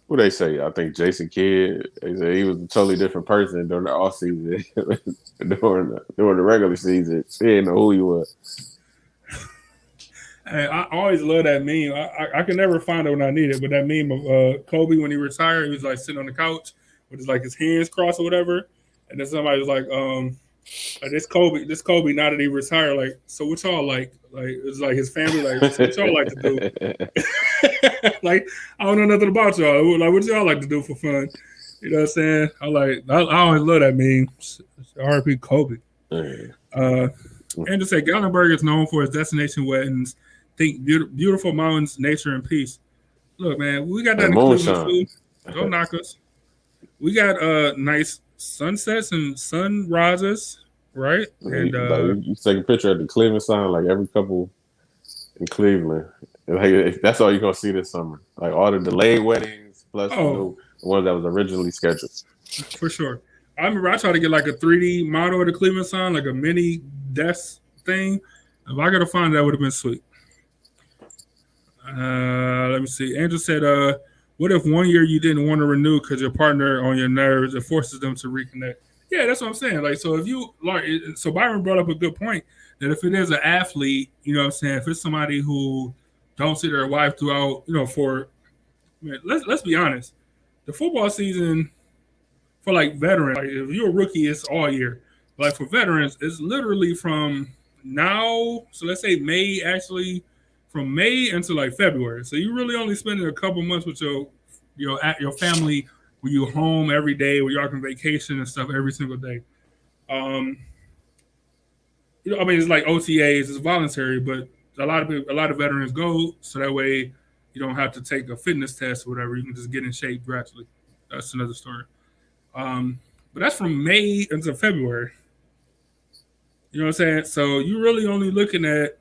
Who they say? I think Jason Kidd. They said he was a totally different person during the off season. during the regular season, he didn't know who he was. Hey, I always love that meme. I can never find it when I need it, but that meme of Kobe when he retired, he was like sitting on the couch with his hands crossed or whatever, and then somebody was like, Like this Kobe, now that he retired, like, so what y'all like? Like, it's like his family, like, so what y'all like to do? Like, I don't know nothing about y'all. Like, what y'all like to do for fun? You know what I'm saying? I always love that meme. R.I.P. Kobe. And to say Gatlinburg is known for its destination weddings. Think beautiful mountains, nature, and peace. Look, man, we got that in Cleveland too. Don't knock us. We got nice sunsets and sunrises, right? And you take a picture of the Cleveland sign, like every couple in Cleveland. Like that's all you're gonna see this summer. Like all the delayed weddings plus the one that was originally scheduled. For sure. I remember I tried to get like a 3D model of the Cleveland sign, like a mini desk thing. If I could have found that, would have been sweet. Let me see. Andrew said, what if 1 year you didn't want to renew because your partner on your nerves, it forces them to reconnect? Yeah, that's what I'm saying. Like, so if you like, so Byron brought up a good point that if it is an athlete, you know what I'm saying, if it's somebody who don't see their wife throughout, you know, let's be honest, the football season for like veterans, like if you're a rookie, it's all year. Like for veterans, it's literally from now. So let's say May, actually, from May until like February. So you're really only spending a couple months with your family, where you're home every day, where you're on vacation and stuff every single day. You know, I mean, it's like OTAs, it's voluntary, but a lot of veterans go so that way you don't have to take a fitness test or whatever. You can just get in shape gradually. That's another story. But that's from May until February. You know what I'm saying? So you're really only looking at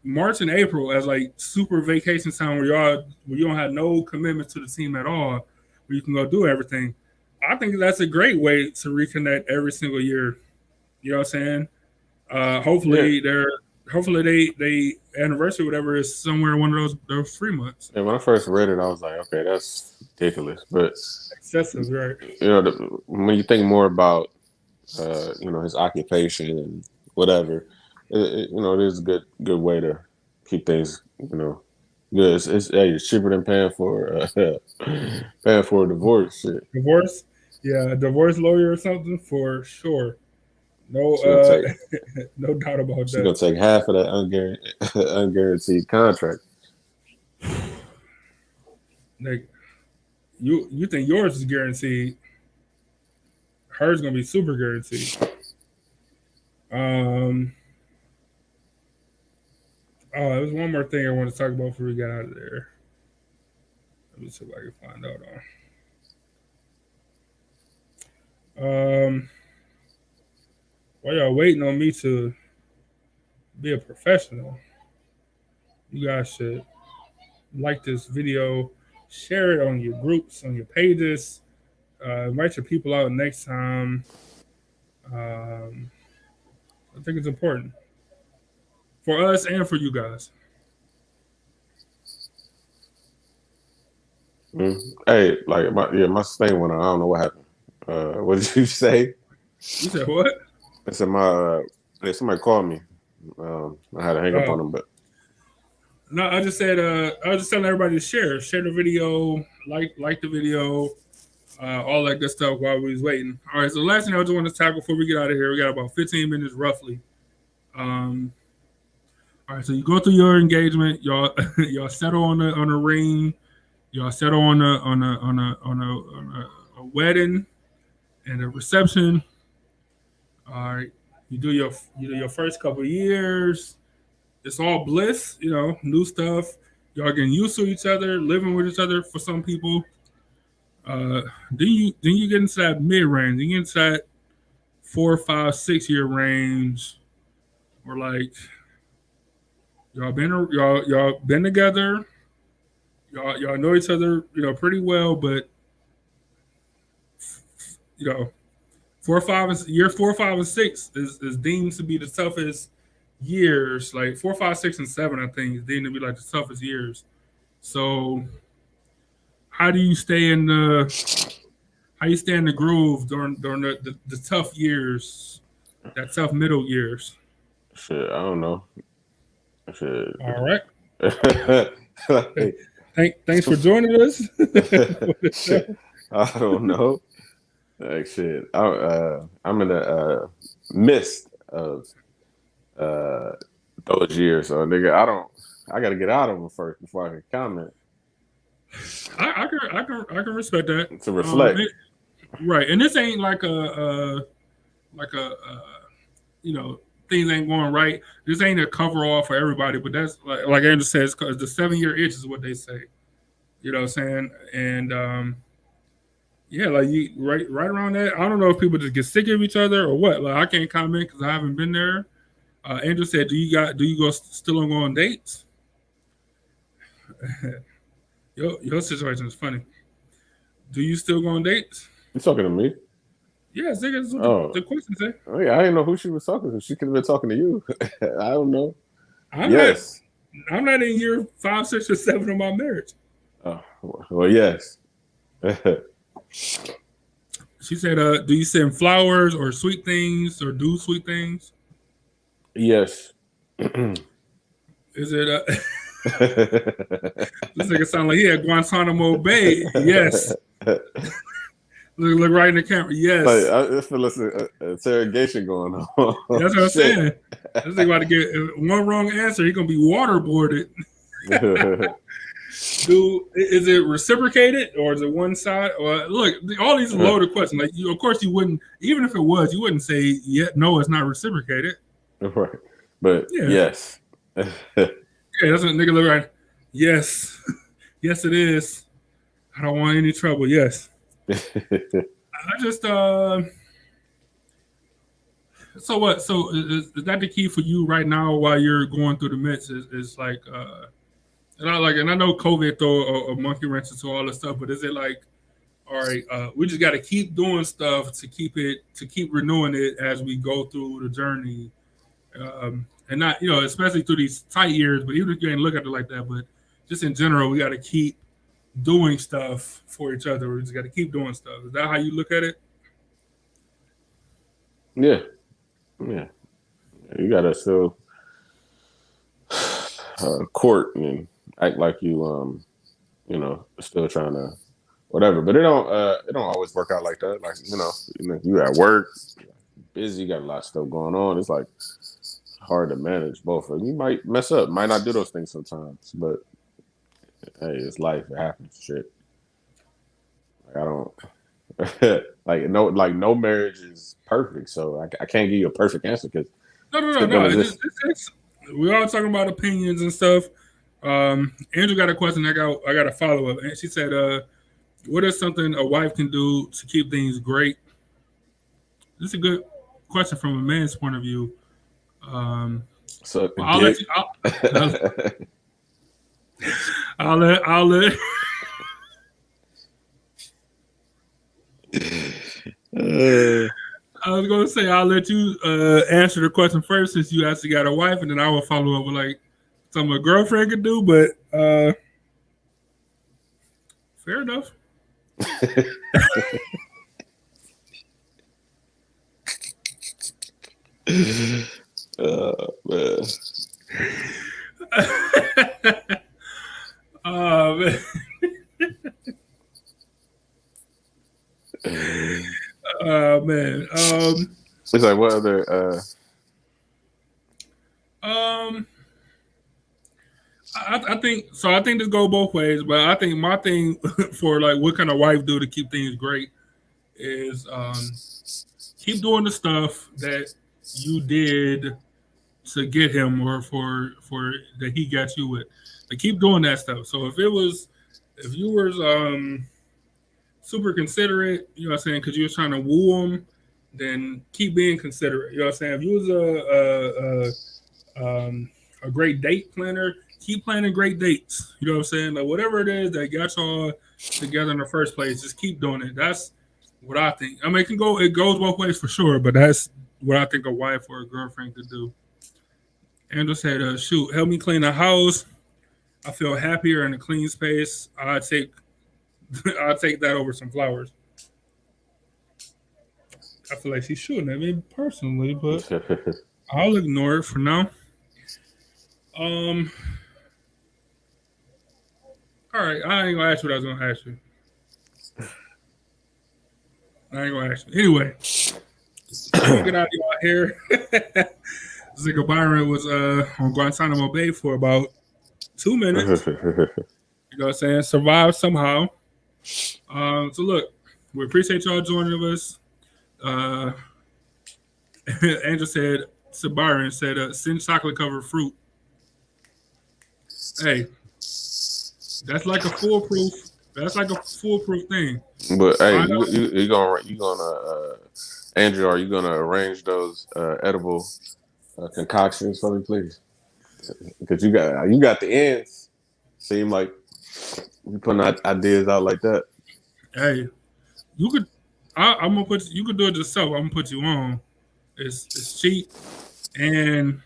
March and April as like super vacation time where you don't have no commitment to the team at all, where you can go do everything. I think that's a great way to reconnect every single year. You know what I'm saying? Hopefully they anniversary, whatever, is somewhere in one of those 3 months. And when I first read it, I was like, okay, that's ridiculous. But excessive, right? You know, when you think more about you know, his occupation and whatever, you know, it is a good way to keep things, you know, good. It's cheaper than paying for a divorce. Shit. Divorce, yeah, a divorce lawyer or something for sure. No, no doubt about that. She's gonna take half of that unguaranteed contract. Like, you think yours is guaranteed? Hers gonna be super guaranteed. Oh, there was one more thing I want to talk about before we got out of there. Let me see if I can find out on. While y'all waiting on me to be a professional, you guys should like this video, share it on your groups, on your pages, invite your people out next time. I think it's important for us and for you guys. Hey, like my thing went on. I don't know what happened. What did you say? You said what? I said somebody called me. I had to hang up on them, but no, I just said I was just telling everybody to share the video, like the video, all that good stuff while we was waiting. All right, so the last thing I just want to tackle before we get out of here, we got about 15 minutes roughly. All right, so you go through your engagement, y'all settle on a ring, y'all settle on a wedding and a reception. All right, you do your first couple of years. It's all bliss, you know, new stuff. Y'all getting used to each other, living with each other for some people. Then you get into that mid range. You get into that 4, 5, 6 year range, where like y'all been together. Y'all know each other, you know, pretty well, but you know, 4, 5, and 6 is deemed to be the toughest years. Like 4, 5, 6, and 7, I think, is deemed to be like the toughest years. So, how do you stay in the groove during the tough years, that tough middle years? Shit, I don't know. Shit. All right. Thanks for joining us. I don't know. Like shit. I'm in the midst of uh those years. So nigga, I gotta get out of them first before I can comment. I can respect that. To reflect. Right, and this ain't like a you know, things ain't going right. This ain't a cover all for everybody, but that's like Andrew says, because the 7-year itch is what they say. You know what I'm saying? And yeah, like you right around that. I don't know if people just get sick of each other or what. Like I can't comment because I haven't been there. Andrew said, do you go still on dates? Your situation is funny. Do you still go on dates? You talking to me? Yes, nigga, that's what the Oh. question say. Oh yeah, I didn't know who she was talking to. She could have been talking to you. I don't know. I'm Yes. not in year 5, 6, or 7 of my marriage. Oh, well, yes. She said, do you send flowers or sweet things or do sweet things? Yes. Is it this nigga sound like he had Guantanamo Bay? Yes. Look right in the camera. Yes. Like, I feel like an interrogation going on. That's what I'm saying. This nigga about to get one wrong answer. He's gonna be waterboarded. Is it reciprocated or is it one side? Or look, all these loaded questions. Like of course you wouldn't, even if it was, you wouldn't say no, it's not reciprocated. Right. But yes. Yeah, that's what nigga look right. Yes. Yes, it is. I don't want any trouble. Yes. I just so what? So is that the key for you right now while you're going through the midst? Is like and I know COVID throw a monkey wrench into all this stuff, but is it like, all right, we just got to keep doing stuff to keep renewing it as we go through the journey, and not especially through these tight years. But even if you ain't look at it like that, but just in general, we got to keep doing stuff for each other. We just got to keep doing stuff. Is that how you look at it? Yeah. You gotta still court and act like you still trying to whatever. But it don't always work out like that. Like you at work, busy, you got a lot of stuff going on. It's like hard to manage both. You might mess up, might not do those things sometimes, but hey, it's life. It happens. Shit. Like I don't no marriage is perfect, so I can't give you a perfect answer because no. We all talking about opinions and stuff. Andrew got a question. I got a follow up, and she said, "What is something a wife can do to keep things great?" This is a good question from a man's point of view. So I'll let you. I'll let. I was gonna say I'll let you answer the question first since you actually got a wife, and then I will follow up with like something a girlfriend could do. But fair enough. Man. Man. Man. It's like what other I think so. I think this go both ways, but I think my thing for like what can a wife do to keep things great is keep doing the stuff that you did to get him or for that he got you with. Like keep doing that stuff. So if you was super considerate, you know what I'm saying, because you were trying to woo him, then keep being considerate. You know what I'm saying? If you was a great date planner, keep planning great dates. You know what I'm saying? Like whatever it is that got y'all together in the first place, just keep doing it. That's what I think. I mean, it goes both ways for sure, but that's what I think a wife or a girlfriend could do. Andrew said, shoot, help me clean the house. I feel happier in a clean space. I'll take that over some flowers. I feel like she's shooting at me personally, but I'll ignore it for now. All right, I ain't gonna ask you what I was gonna ask you. I ain't gonna ask you. Anyway, get out of y'all here. Zigga Byron was on Guantanamo Bay for about 2 minutes. You know what I'm saying? Survived somehow. So look, we appreciate y'all joining us. Angel said, to Byron said, send chocolate covered fruit. Hey, that's like a foolproof. That's like a foolproof thing. But hey, you gonna Andrew, are you gonna arrange those edible concoctions for me, please? Because you got the ends. Seem like you putting ideas out like that. Hey, you could. I'm gonna put. You could do it yourself. I'm gonna put you on. It's cheap, and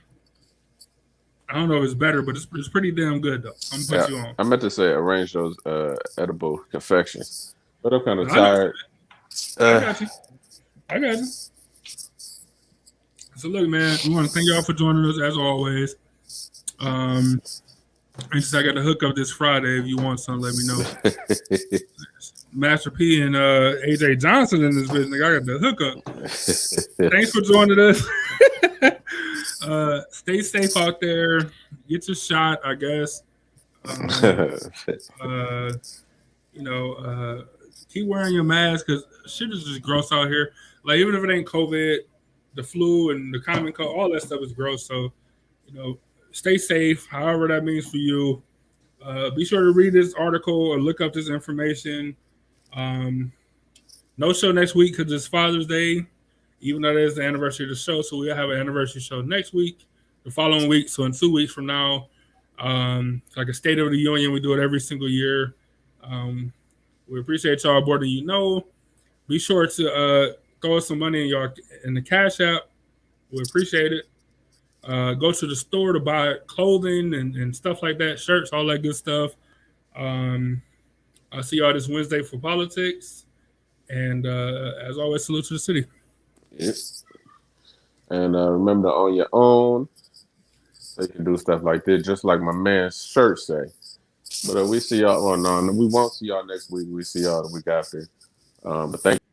I don't know if it's better, but it's pretty damn good though. I'm gonna put you on. I meant to say arrange those edible confections, but I'm kind of tired. I got you. So look, man, we want to thank y'all for joining us as always. I got the hookup this Friday. If you want some, let me know. Master P and AJ Johnson in this business. I got the hookup. Thanks for joining us. Stay safe out there. Get your shot, I guess. Keep wearing your mask because shit is just gross out here. Like, even if it ain't COVID, the flu and the common cold, all that stuff is gross. So, stay safe, however that means for you. Be sure to read this article or look up this information. No show next week because it's Father's Day, even though it is the anniversary of the show. So we'll have an anniversary show next week, the following week. So in 2 weeks from now, like a State of the Union, we do it every single year. We appreciate y'all more than you know. Be sure to throw us some money in the Cash App. We appreciate it. Go to the store to buy clothing and stuff like that, shirts, all that good stuff. I'll see y'all this Wednesday for politics. And as always, salute to the city. Yes. And remember to own your own. So you can do stuff like this, just like my man's shirt say. But we see y'all. Oh, no, we won't see y'all next week. We see y'all the week after. But thank you.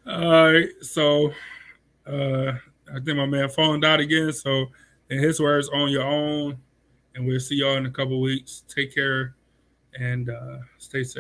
All right. So I think my man phoned out again. So in his words, own your own. And we'll see y'all in a couple weeks. Take care and stay safe.